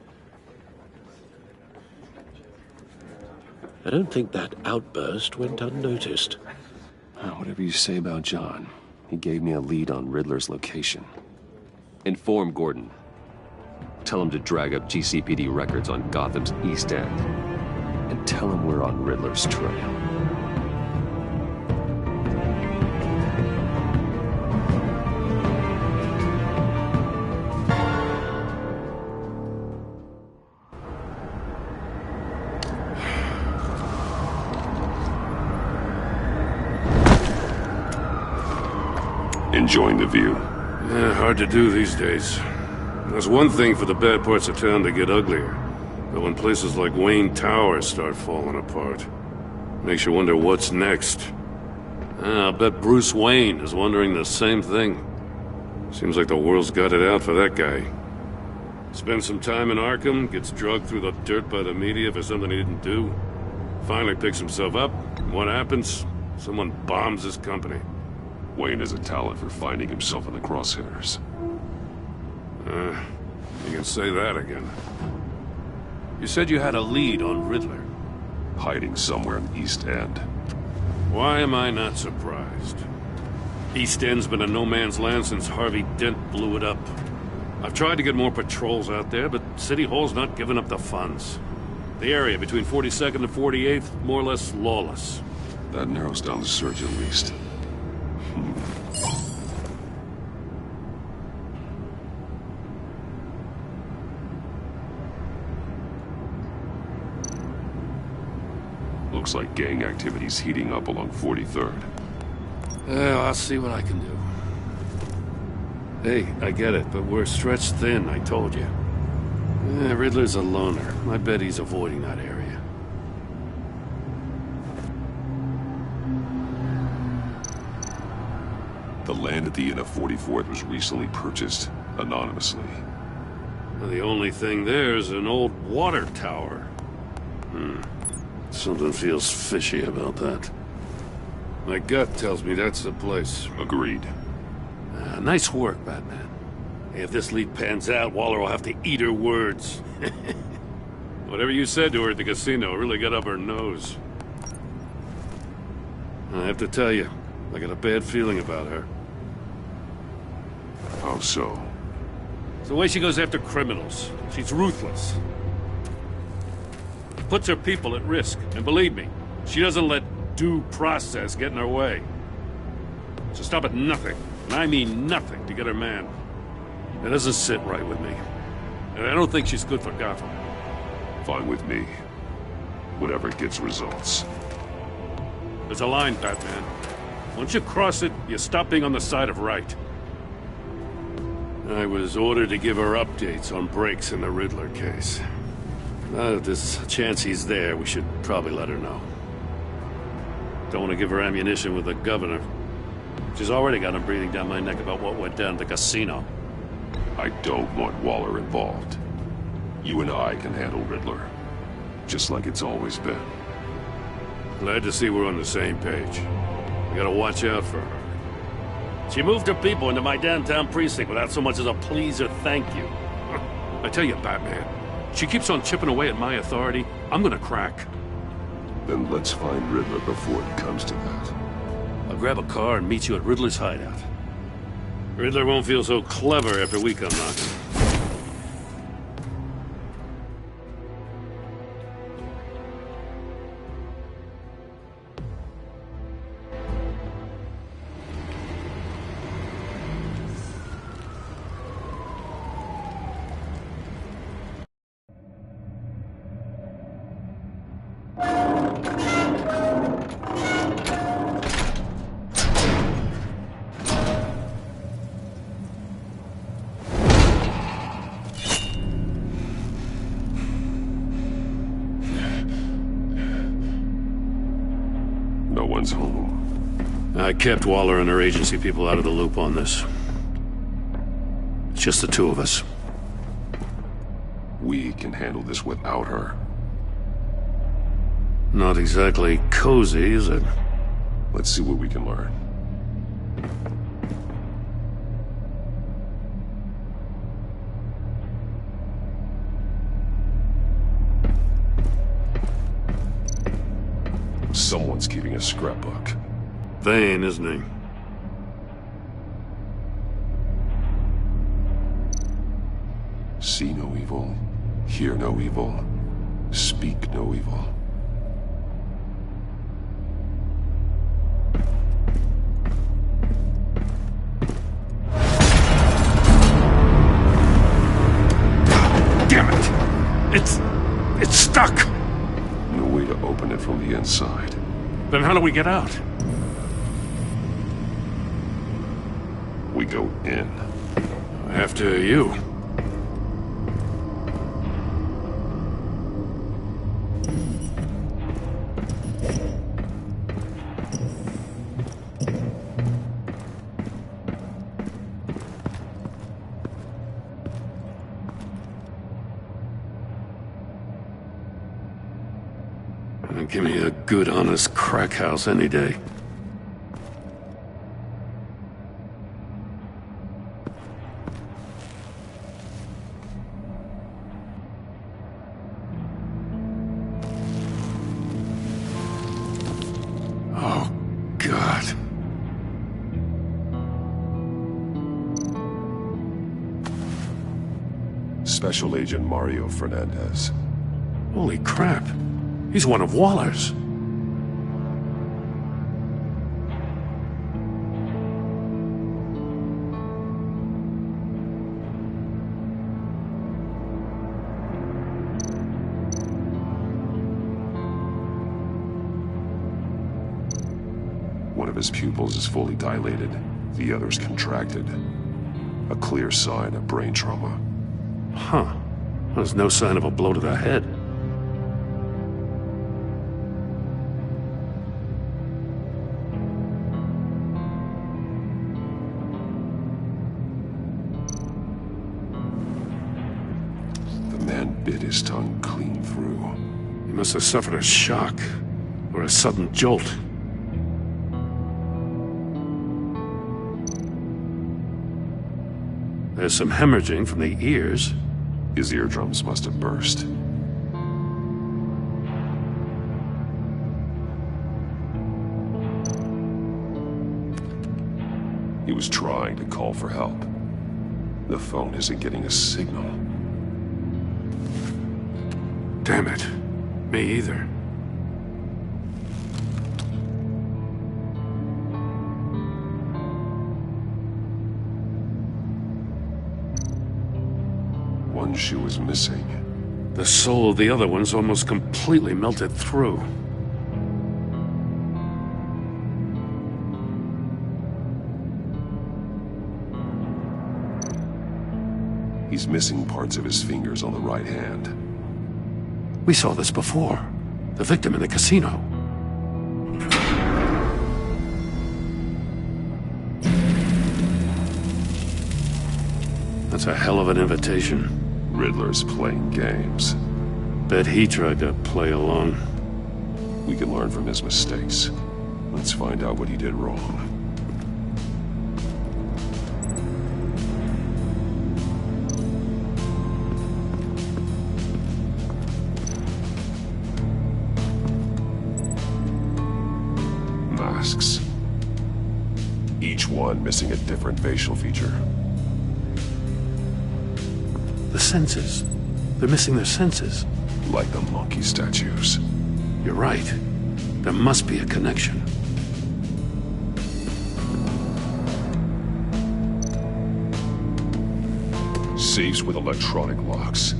I don't think that outburst went unnoticed. Whatever you say about John, he gave me a lead on Riddler's location. Inform Gordon. Tell him to drag up GCPD records on Gotham's East End. And tell him we're on Riddler's trail. Enjoying the view? Yeah, hard to do these days. There's one thing for the bad parts of town to get uglier. But when places like Wayne Tower start falling apart, makes you wonder what's next. I'll bet Bruce Wayne is wondering the same thing. Seems like the world's got it out for that guy. Spends some time in Arkham, gets drugged through the dirt by the media for something he didn't do. Finally picks himself up, and what happens? Someone bombs his company. Wayne has a talent for finding himself in the crosshairs. You can say that again. You said you had a lead on Riddler. Hiding somewhere in the East End. Why am I not surprised? East End's been a no-man's land since Harvey Dent blew it up. I've tried to get more patrols out there, but City Hall's not giving up the funds. The area between 42nd and 48th, more or less lawless. That narrows down the search at least. Looks like gang activity's heating up along 43rd. Well, I'll see what I can do. Hey, I get it, but we're stretched thin, I told you. Riddler's a loner. I bet he's avoiding that area. The land at the end of 44th was recently purchased anonymously. Well, the only thing there is an old water tower. Something feels fishy about that. My gut tells me that's the place. Agreed. Nice work, Batman. Hey, if this lead pans out, Waller will have to eat her words. Whatever you said to her at the casino really got up her nose. I have to tell you, I got a bad feeling about her. How so? It's the way she goes after criminals. She's ruthless. Puts her people at risk, and believe me, she doesn't let due process get in her way. She'll stop at nothing, and I mean nothing, to get her man. That doesn't sit right with me. And I don't think she's good for Gotham. Fine with me. Whatever gets results. There's a line, Batman. Once you cross it, you stop being on the side of right. I was ordered to give her updates on breaks in the Riddler case. If there's a chance he's there, we should probably let her know. Don't want to give her ammunition with the governor. She's already got him breathing down my neck about what went down at the casino. I don't want Waller involved. You and I can handle Riddler. Just like it's always been. Glad to see we're on the same page. We gotta watch out for her. She moved her people into my downtown precinct without so much as a please or thank you. I tell you, Batman, she keeps on chipping away at my authority, I'm gonna crack. Then let's find Riddler before it comes to that. I'll grab a car and meet you at Riddler's hideout. Riddler won't feel so clever after we come knocking. No one's home. I kept Waller and her agency people out of the loop on this. It's just the two of us. We can handle this without her. Not exactly cozy, is it? Let's see what we can learn. Someone's keeping a scrapbook. Vane, isn't he? See no evil, hear no evil, speak no evil. Damn it! It's stuck! No way to open it from the inside. Then how do we get out? We go in. After you. Give me a good, honest crack house any day. Oh, God. Special Agent Mario Fernandez. Holy crap. He's one of Waller's. One of his pupils is fully dilated, the other's contracted. A clear sign of brain trauma. Huh. There's no sign of a blow to the head. The man bit his tongue clean through. He must have suffered a shock, or a sudden jolt. There's some hemorrhaging from the ears. His eardrums must have burst. He was trying to call for help. The phone isn't getting a signal. Damn it. Me either. One shoe is missing. The sole of the other one's almost completely melted through. He's missing parts of his fingers on the right hand. We saw this before. The victim in the casino. That's a hell of an invitation. Riddler's playing games. Bet he tried to play along. We can learn from his mistakes. Let's find out what he did wrong. Masks. Each one missing a different facial feature. The senses. They're missing their senses. Like the monkey statues. You're right. There must be a connection. Safes with electronic locks.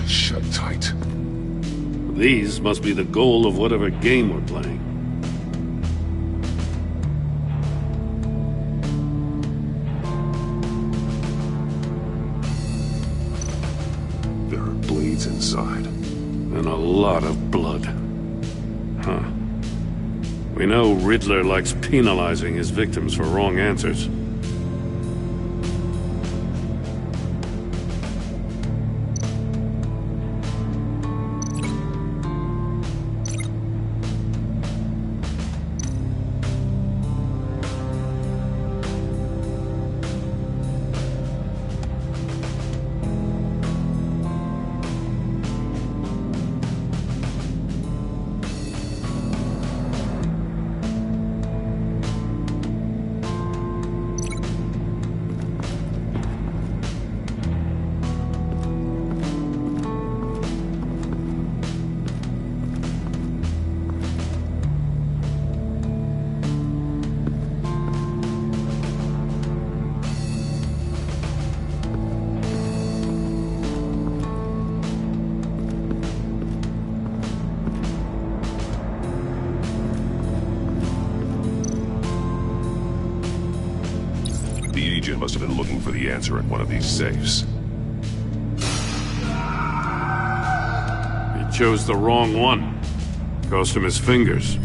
Shut tight. These must be the goal of whatever game we're playing. There are blades inside. And a lot of blood. Huh. We know Riddler likes penalizing his victims for wrong answers. The agent must have been looking for the answer in one of these safes. He chose the wrong one. Cost him his fingers.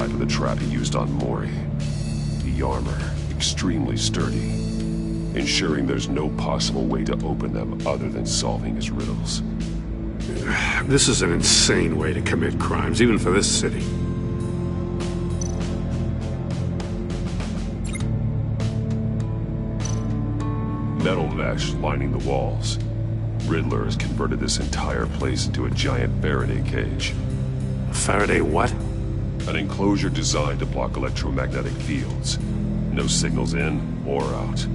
prototype of the trap he used on Mori. The armor, extremely sturdy, ensuring there's no possible way to open them other than solving his riddles. This is an insane way to commit crimes, even for this city. Metal mesh lining the walls. Riddler has converted this entire place into a giant Faraday cage. Faraday what? An enclosure designed to block electromagnetic fields. No signals in or out.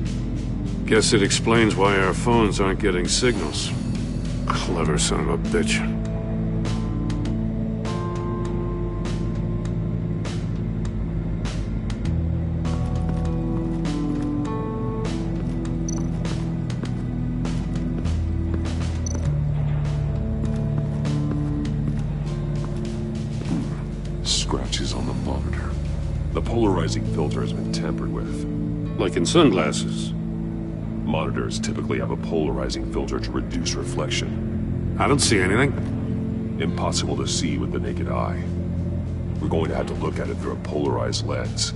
Guess it explains why our phones aren't getting signals. Clever son of a bitch. Scratches on the monitor. The polarizing filter has been tampered with. Like in sunglasses. Monitors typically have a polarizing filter to reduce reflection. I don't see anything. Impossible to see with the naked eye. We're going to have to look at it through a polarized lens.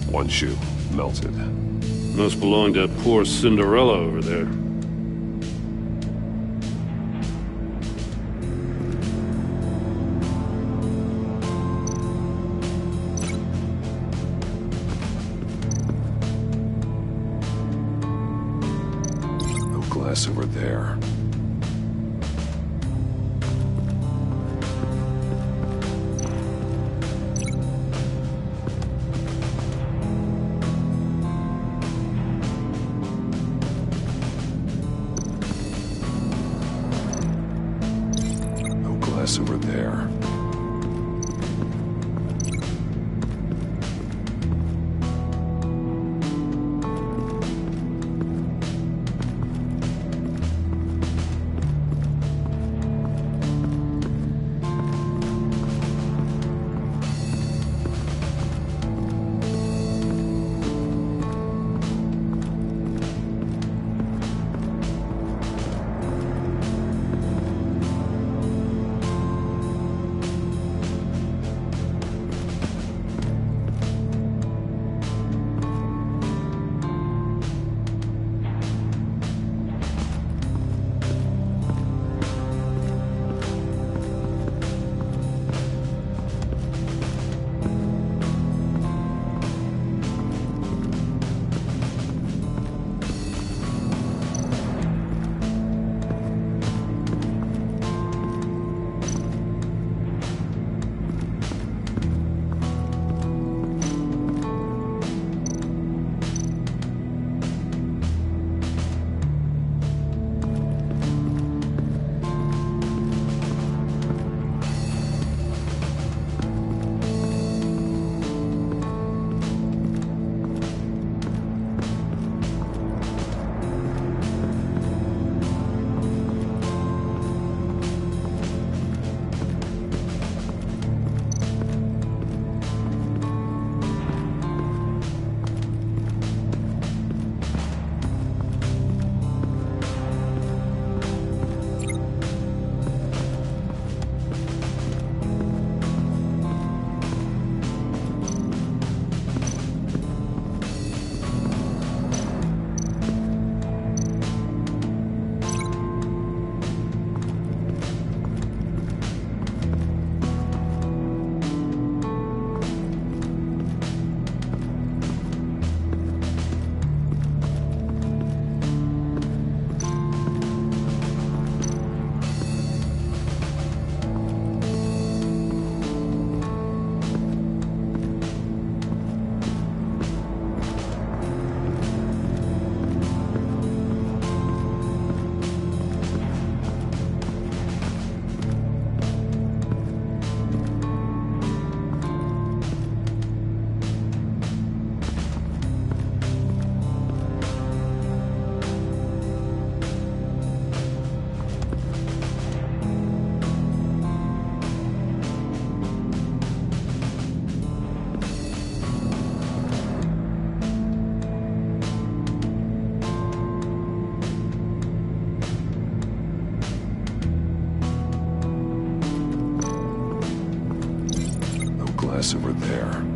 One shoe, melted. Must belong to poor Cinderella over there. No glass over there. Over there. glass over there.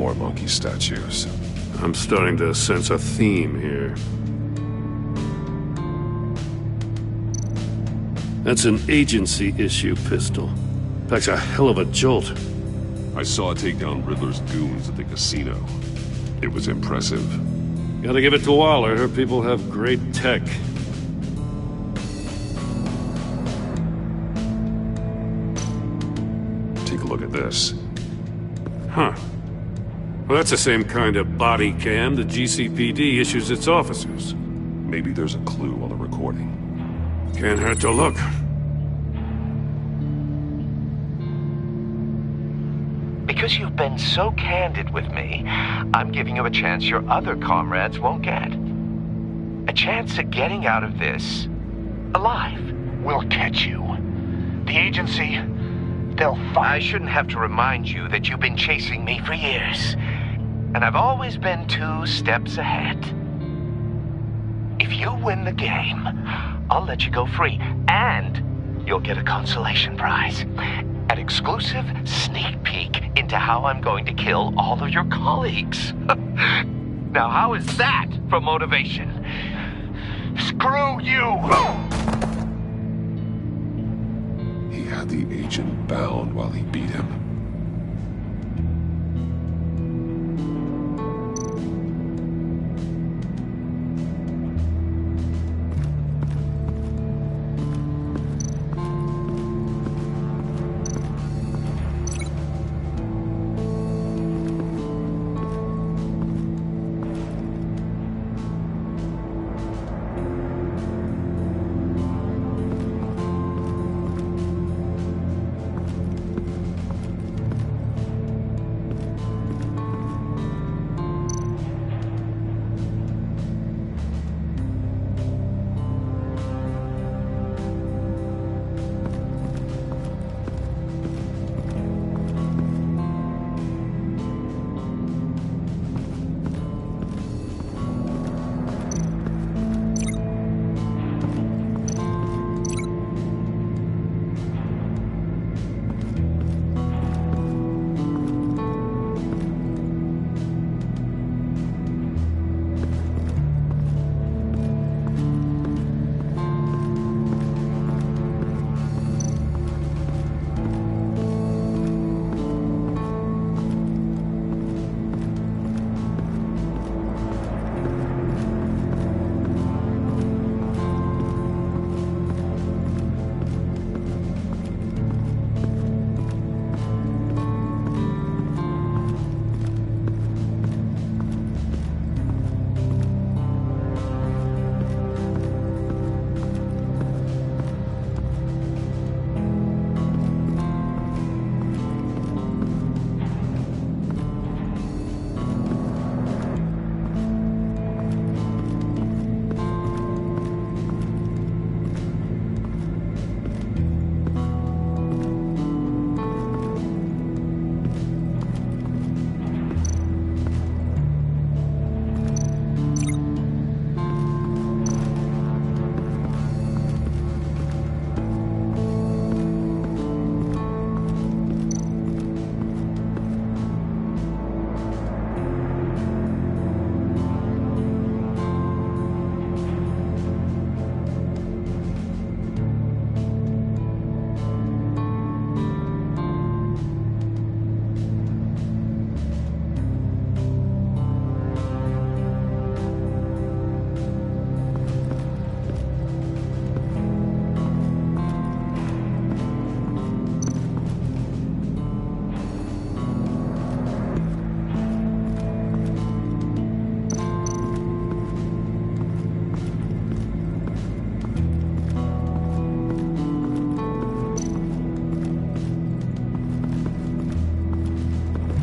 more monkey statues. I'm starting to sense a theme here. That's an agency-issue pistol. Packs a hell of a jolt. I saw it take down Riddler's goons at the casino. It was impressive. Gotta give it to Waller. Her people have great tech. Take a look at this. Huh. Well, that's the same kind of body cam the GCPD issues its officers. Maybe there's a clue on the recording. Can't hurt to look. Because you've been so candid with me, I'm giving you a chance your other comrades won't get. A chance at getting out of this alive. We'll catch you. The agency, they'll find... I shouldn't have to remind you that you've been chasing me for years. And I've always been 2 steps ahead. If you win the game, I'll let you go free. And you'll get a consolation prize. An exclusive sneak peek into how I'm going to kill all of your colleagues. Now, how is that for motivation? Screw you! He had the agent bound while he beat him.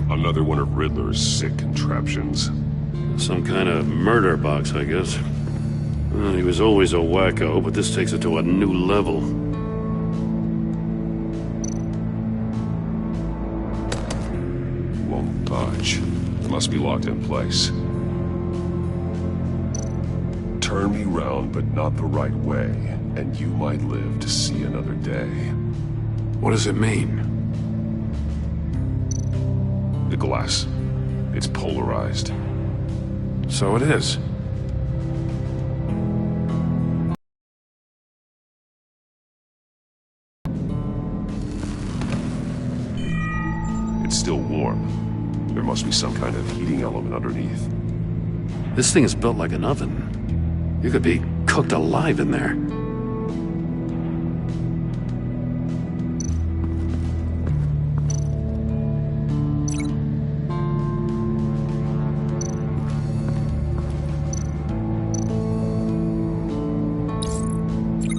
Another one of Riddler's sick contraptions. Some kind of murder box, I guess. Well, he was always a wacko, but this takes it to a new level. Won't budge. Must be locked in place. Turn me round, but not the right way, and you might live to see another day. What does it mean? The glass. It's polarized. So it is. It's still warm. There must be some kind of heating element underneath. This thing is built like an oven. You could be cooked alive in there.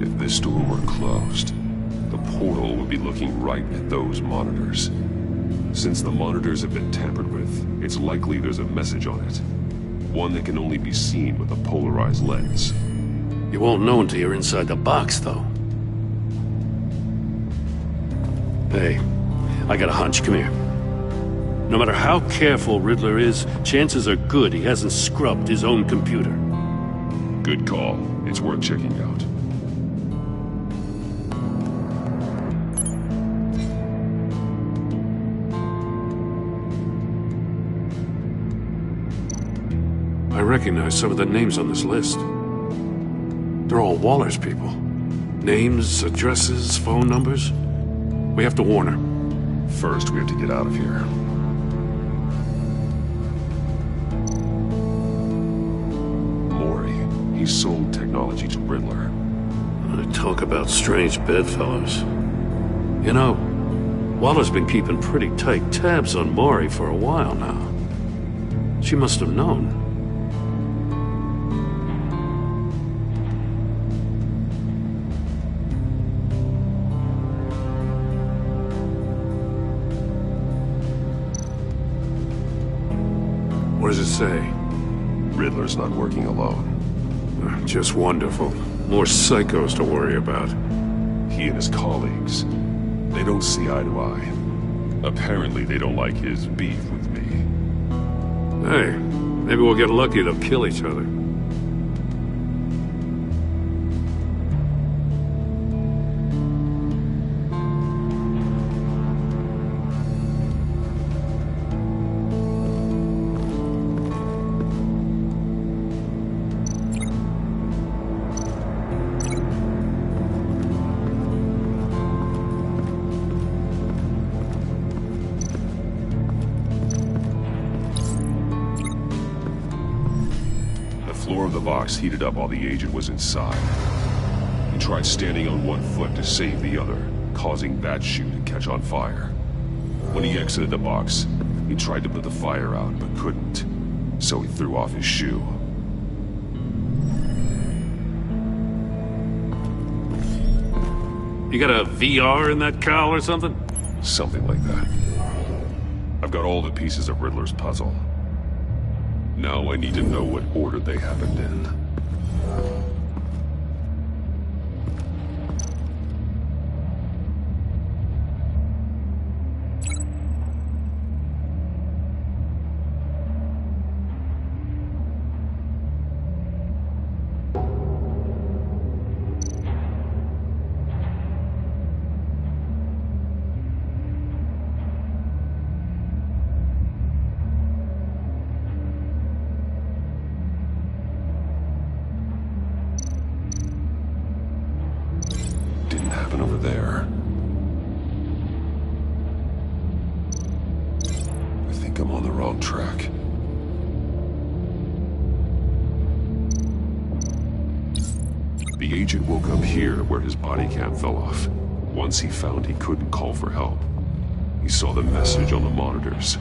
If this door were closed, the portal would be looking right at those monitors. Since the monitors have been tampered with, it's likely there's a message on it. One that can only be seen with a polarized lens. You won't know until you're inside the box, though. Hey, I got a hunch. Come here. No matter how careful Riddler is, chances are good he hasn't scrubbed his own computer. Good call. It's worth checking out. I recognize some of the names on this list. They're all Waller's people. Names, addresses, phone numbers. We have to warn her. First, we have to get out of here. Mori, he sold technology to Riddler. Talk about strange bedfellows. You know, Waller's been keeping pretty tight tabs on Mori for a while now. She must have known. What does it say? Riddler's not working alone. Just wonderful. More psychos to worry about. He and his colleagues, they don't see eye to eye. Apparently they don't like his beef with me. Hey, maybe we'll get lucky they'll kill each other. The floor of the box heated up while the agent was inside. He tried standing on one foot to save the other, causing that shoe to catch on fire. When he exited the box, he tried to put the fire out, but couldn't. So he threw off his shoe. You got a VR in that cowl or something? Something like that. I've got all the pieces of Riddler's puzzle. Now I need to know what order they happened in. Over there. I think I'm on the wrong track. The agent woke up here where his body cam fell off. Once he found he couldn't call for help, he saw the message on the monitors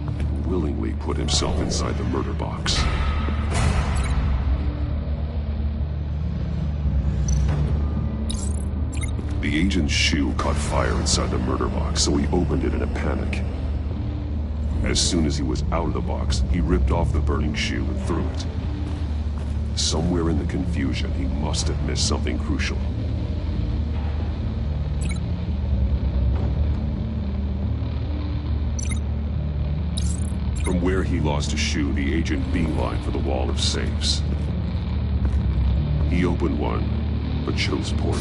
and willingly put himself inside the murder box. The agent's shoe caught fire inside the murder box, so he opened it in a panic. As soon as he was out of the box, he ripped off the burning shoe and threw it. Somewhere in the confusion, he must have missed something crucial. From where he lost a shoe, the agent beelined for the wall of safes. He opened one, but chose poorly.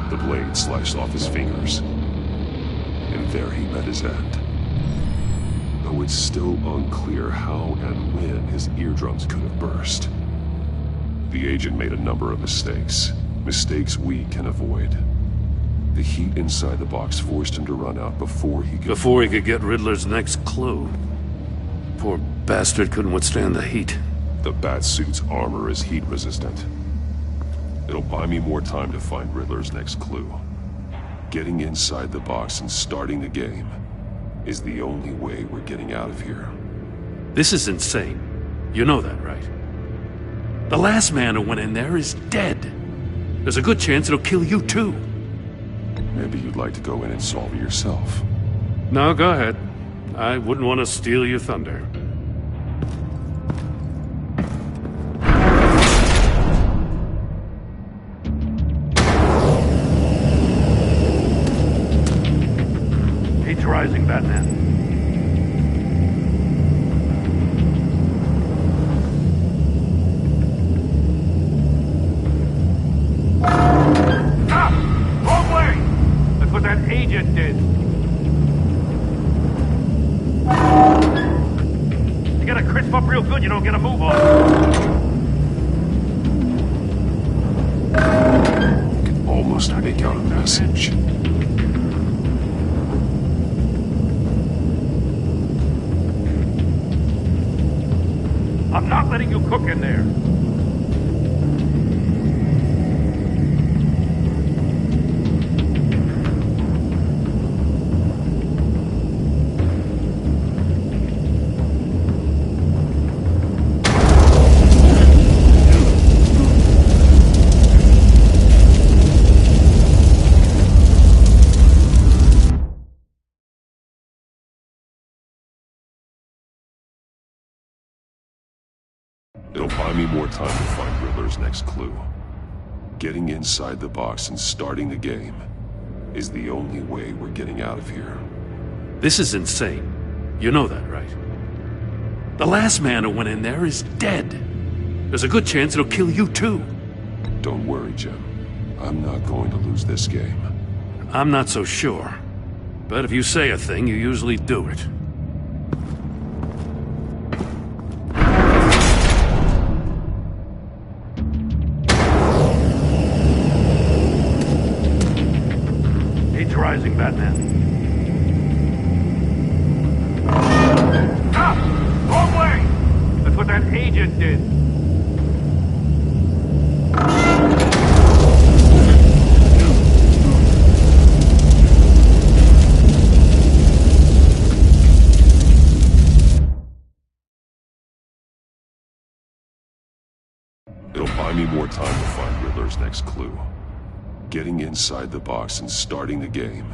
The blade sliced off his fingers, and there he met his end. though it's still unclear how and when his eardrums could have burst. The agent made a number of mistakes. Mistakes we can avoid. The heat inside the box forced him to run out before he could get Riddler's next clue. Poor bastard couldn't withstand the heat. The Batsuit's armor is heat resistant. It'll buy me more time to find Riddler's next clue. Getting inside the box and starting the game is the only way we're getting out of here. This is insane. You know that, right? The last man who went in there is dead. There's a good chance it'll kill you too. Maybe you'd like to go in and solve it yourself. No, go ahead. I wouldn't want to steal your thunder. Heat's rising, Batman. Agent did. You gotta crisp up real good, you don't get a move on. You can almost make out a message. I'm not letting you cook in there. It'll buy me more time to find Riddler's next clue. Getting inside the box and starting the game is the only way we're getting out of here. This is insane. You know that, right? The last man who went in there is dead. There's a good chance it'll kill you too. Don't worry, Jim. I'm not going to lose this game. I'm not so sure. But if you say a thing, you usually do it. Heat's rising, Batman. Ah! Wrong way! That's what that agent did. It'll buy me more time to find Riddler's next clue. Getting inside the box and starting the game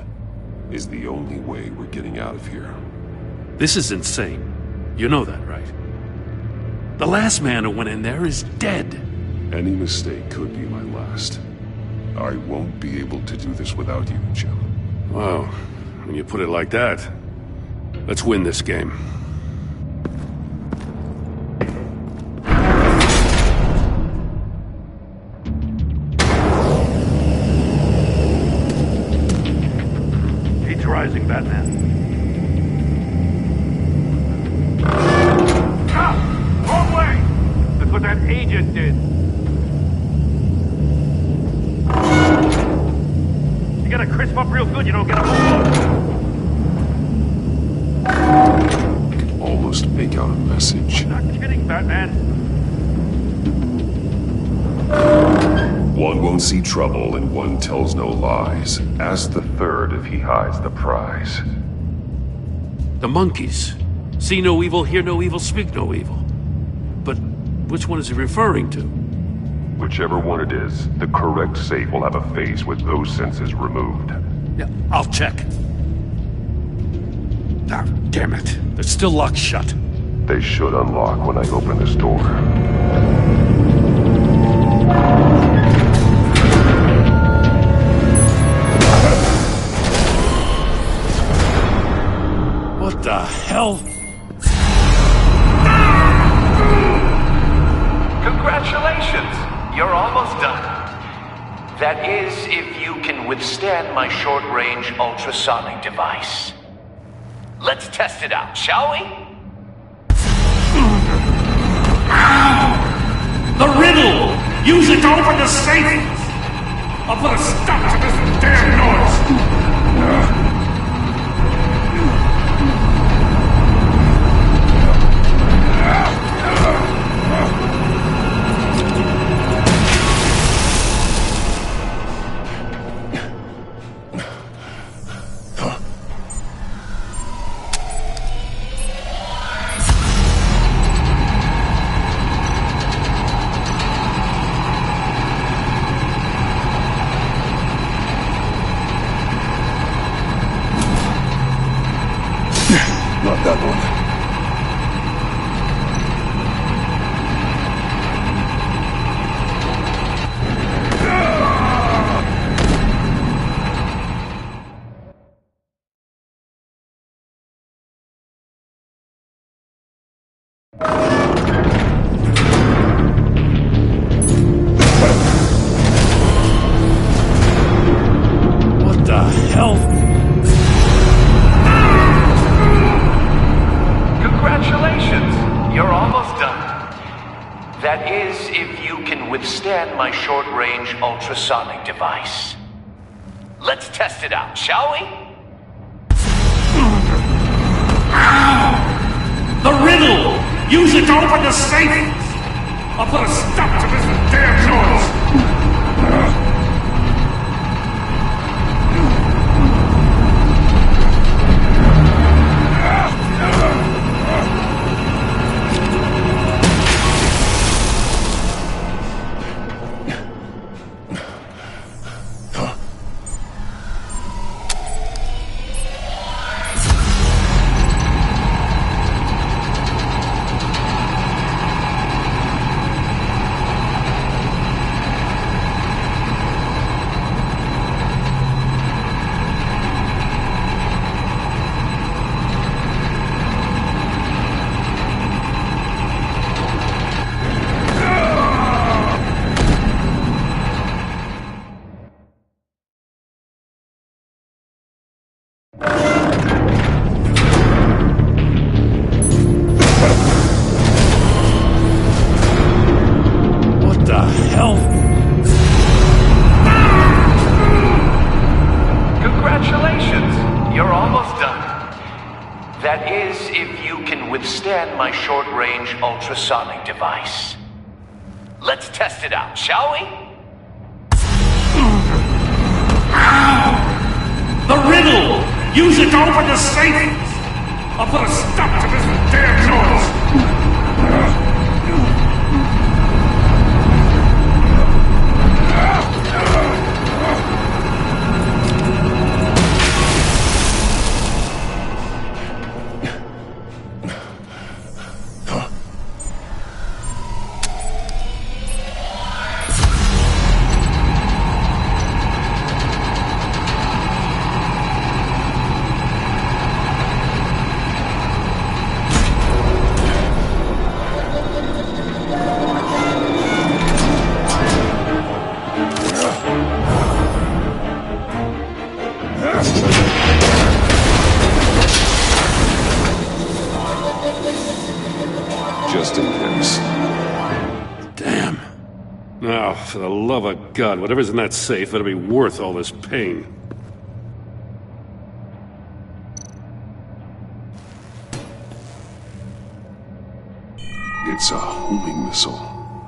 is the only way we're getting out of here. This is insane. You know that, right? The last man who went in there is dead. Any mistake could be my last. I won't be able to do this without you, Jim. Wow, when you put it like that, let's win this game. Heat's rising, Batman. Ah! Wrong way! That's what that agent did. You gotta crisp up real good, you don't get a move on. I can almost make out a message. Not kidding, Batman. One won't see trouble and one tells no lies. Ask the third if he hides the prize. The monkeys. See no evil, hear no evil, speak no evil. But which one is he referring to? Whichever one it is, the correct safe will have a face with those senses removed. Yeah, I'll check. Ah, damn it. They're still locked shut. They should unlock when I open this door. What the hell? Congratulations! You're almost done. That is, if you can withstand my short-range ultrasonic device. Let's test it out, shall we? The riddle! Use it to open the safe! I'll put a stop to this damn noise! Not that one. What the hell? Congratulations! You're almost done. That is, if you can withstand my short-range ultrasonic device. Let's test it out, shall we? The riddle! Use it to open the safe! I'll put a stop to this damn noise! What the hell? Congratulations! You're almost done. That is, if you can withstand my short-range ultrasonic device. Let's test it out, shall we? The riddle! Use it to open the safe! I'll put a stop to this damn noise! Just in case. Damn. Now, for the love of God, whatever's in that safe, it'll be worth all this pain. It's a homing missile.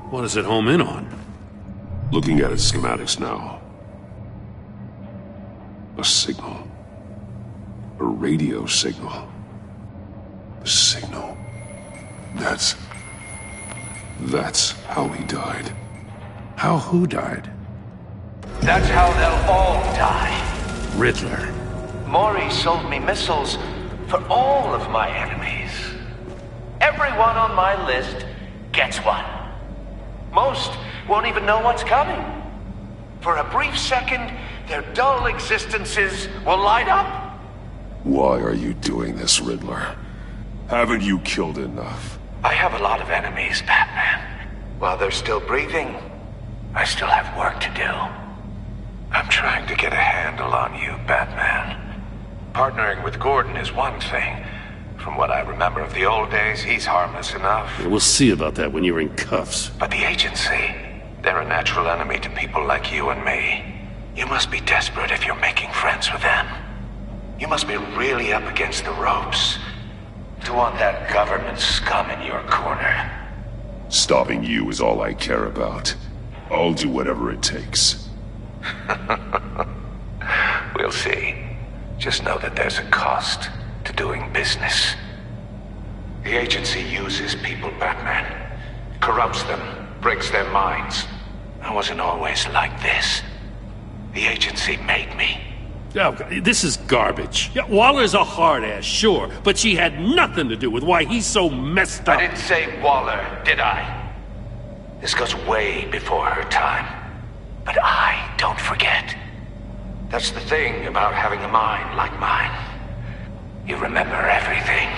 What does it home in on? Looking at its schematics now. A signal. A radio signal. A signal. That's how he died. How who died? That's how they'll all die. Riddler. Maury sold me missiles for all of my enemies. Everyone on my list gets one. Most won't even know what's coming. For a brief second, their dull existences will light up. Why are you doing this, Riddler? Haven't you killed enough? I have a lot of enemies, Batman. While they're still breathing, I still have work to do. I'm trying to get a handle on you, Batman. Partnering with Gordon is one thing. From what I remember of the old days, he's harmless enough. We'll see about that when you're in cuffs. But the agency, they're a natural enemy to people like you and me. You must be desperate if you're making friends with them. You must be really up against the ropes to want that government scum in your corner. Stopping you is all I care about. I'll do whatever it takes. We'll see. Just know that there's a cost to doing business. The agency uses people, Batman. Corrupts them, breaks their minds. I wasn't always like this. The agency made me. Oh, this is garbage. Yeah, Waller's a hard-ass, sure, but she had nothing to do with why he's so messed up. I didn't say Waller, did I? This goes way before her time. But I don't forget. That's the thing about having a mind like mine. You remember everything.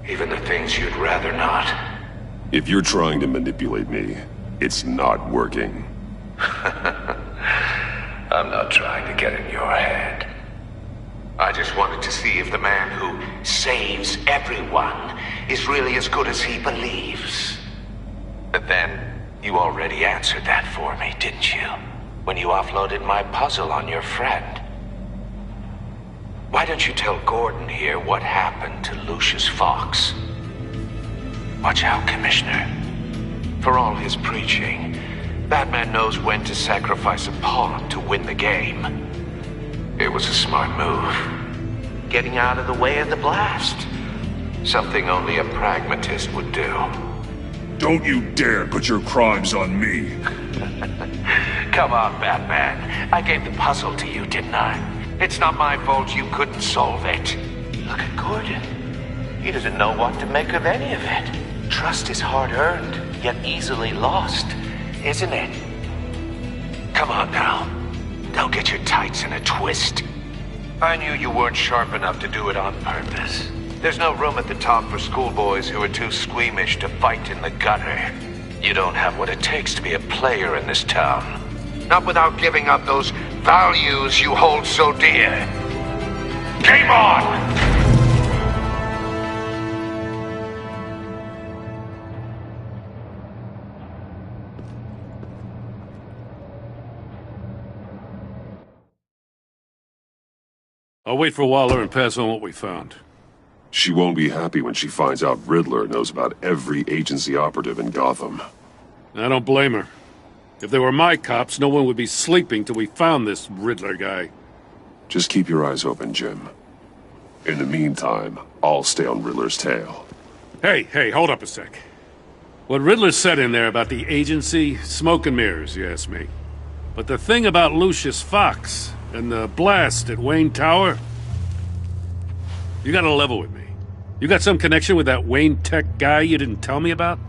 Even the things you'd rather not. If you're trying to manipulate me, it's not working. I'm not trying to get in your head. I just wanted to see if the man who saves everyone is really as good as he believes. But then, you already answered that for me, didn't you? When you offloaded my puzzle on your friend. Why don't you tell Gordon here what happened to Lucius Fox? Watch out, Commissioner. For all his preaching, Batman knows when to sacrifice a pawn to win the game. It was a smart move. Getting out of the way of the blast. Something only a pragmatist would do. Don't you dare put your crimes on me. Come on, Batman. I gave the puzzle to you, didn't I? It's not my fault you couldn't solve it. Look at Gordon. He doesn't know what to make of any of it. Trust is hard-earned, yet easily lost, isn't it? Come on now. Don't get your tights in a twist. I knew you weren't sharp enough to do it on purpose. There's no room at the top for schoolboys who are too squeamish to fight in the gutter. You don't have what it takes to be a player in this town. Not without giving up those values you hold so dear. Game on! I'll wait for Waller and pass on what we found. She won't be happy when she finds out Riddler knows about every agency operative in Gotham. I don't blame her. If they were my cops, no one would be sleeping till we found this Riddler guy. Just keep your eyes open, Jim. In the meantime, I'll stay on Riddler's tail. Hey, hold up a sec. What Riddler said in there about the agency, smoke and mirrors, you ask me. But the thing about Lucius Fox and the blast at Wayne Tower, you gotta level with me. You got some connection with that Wayne Tech guy you didn't tell me about?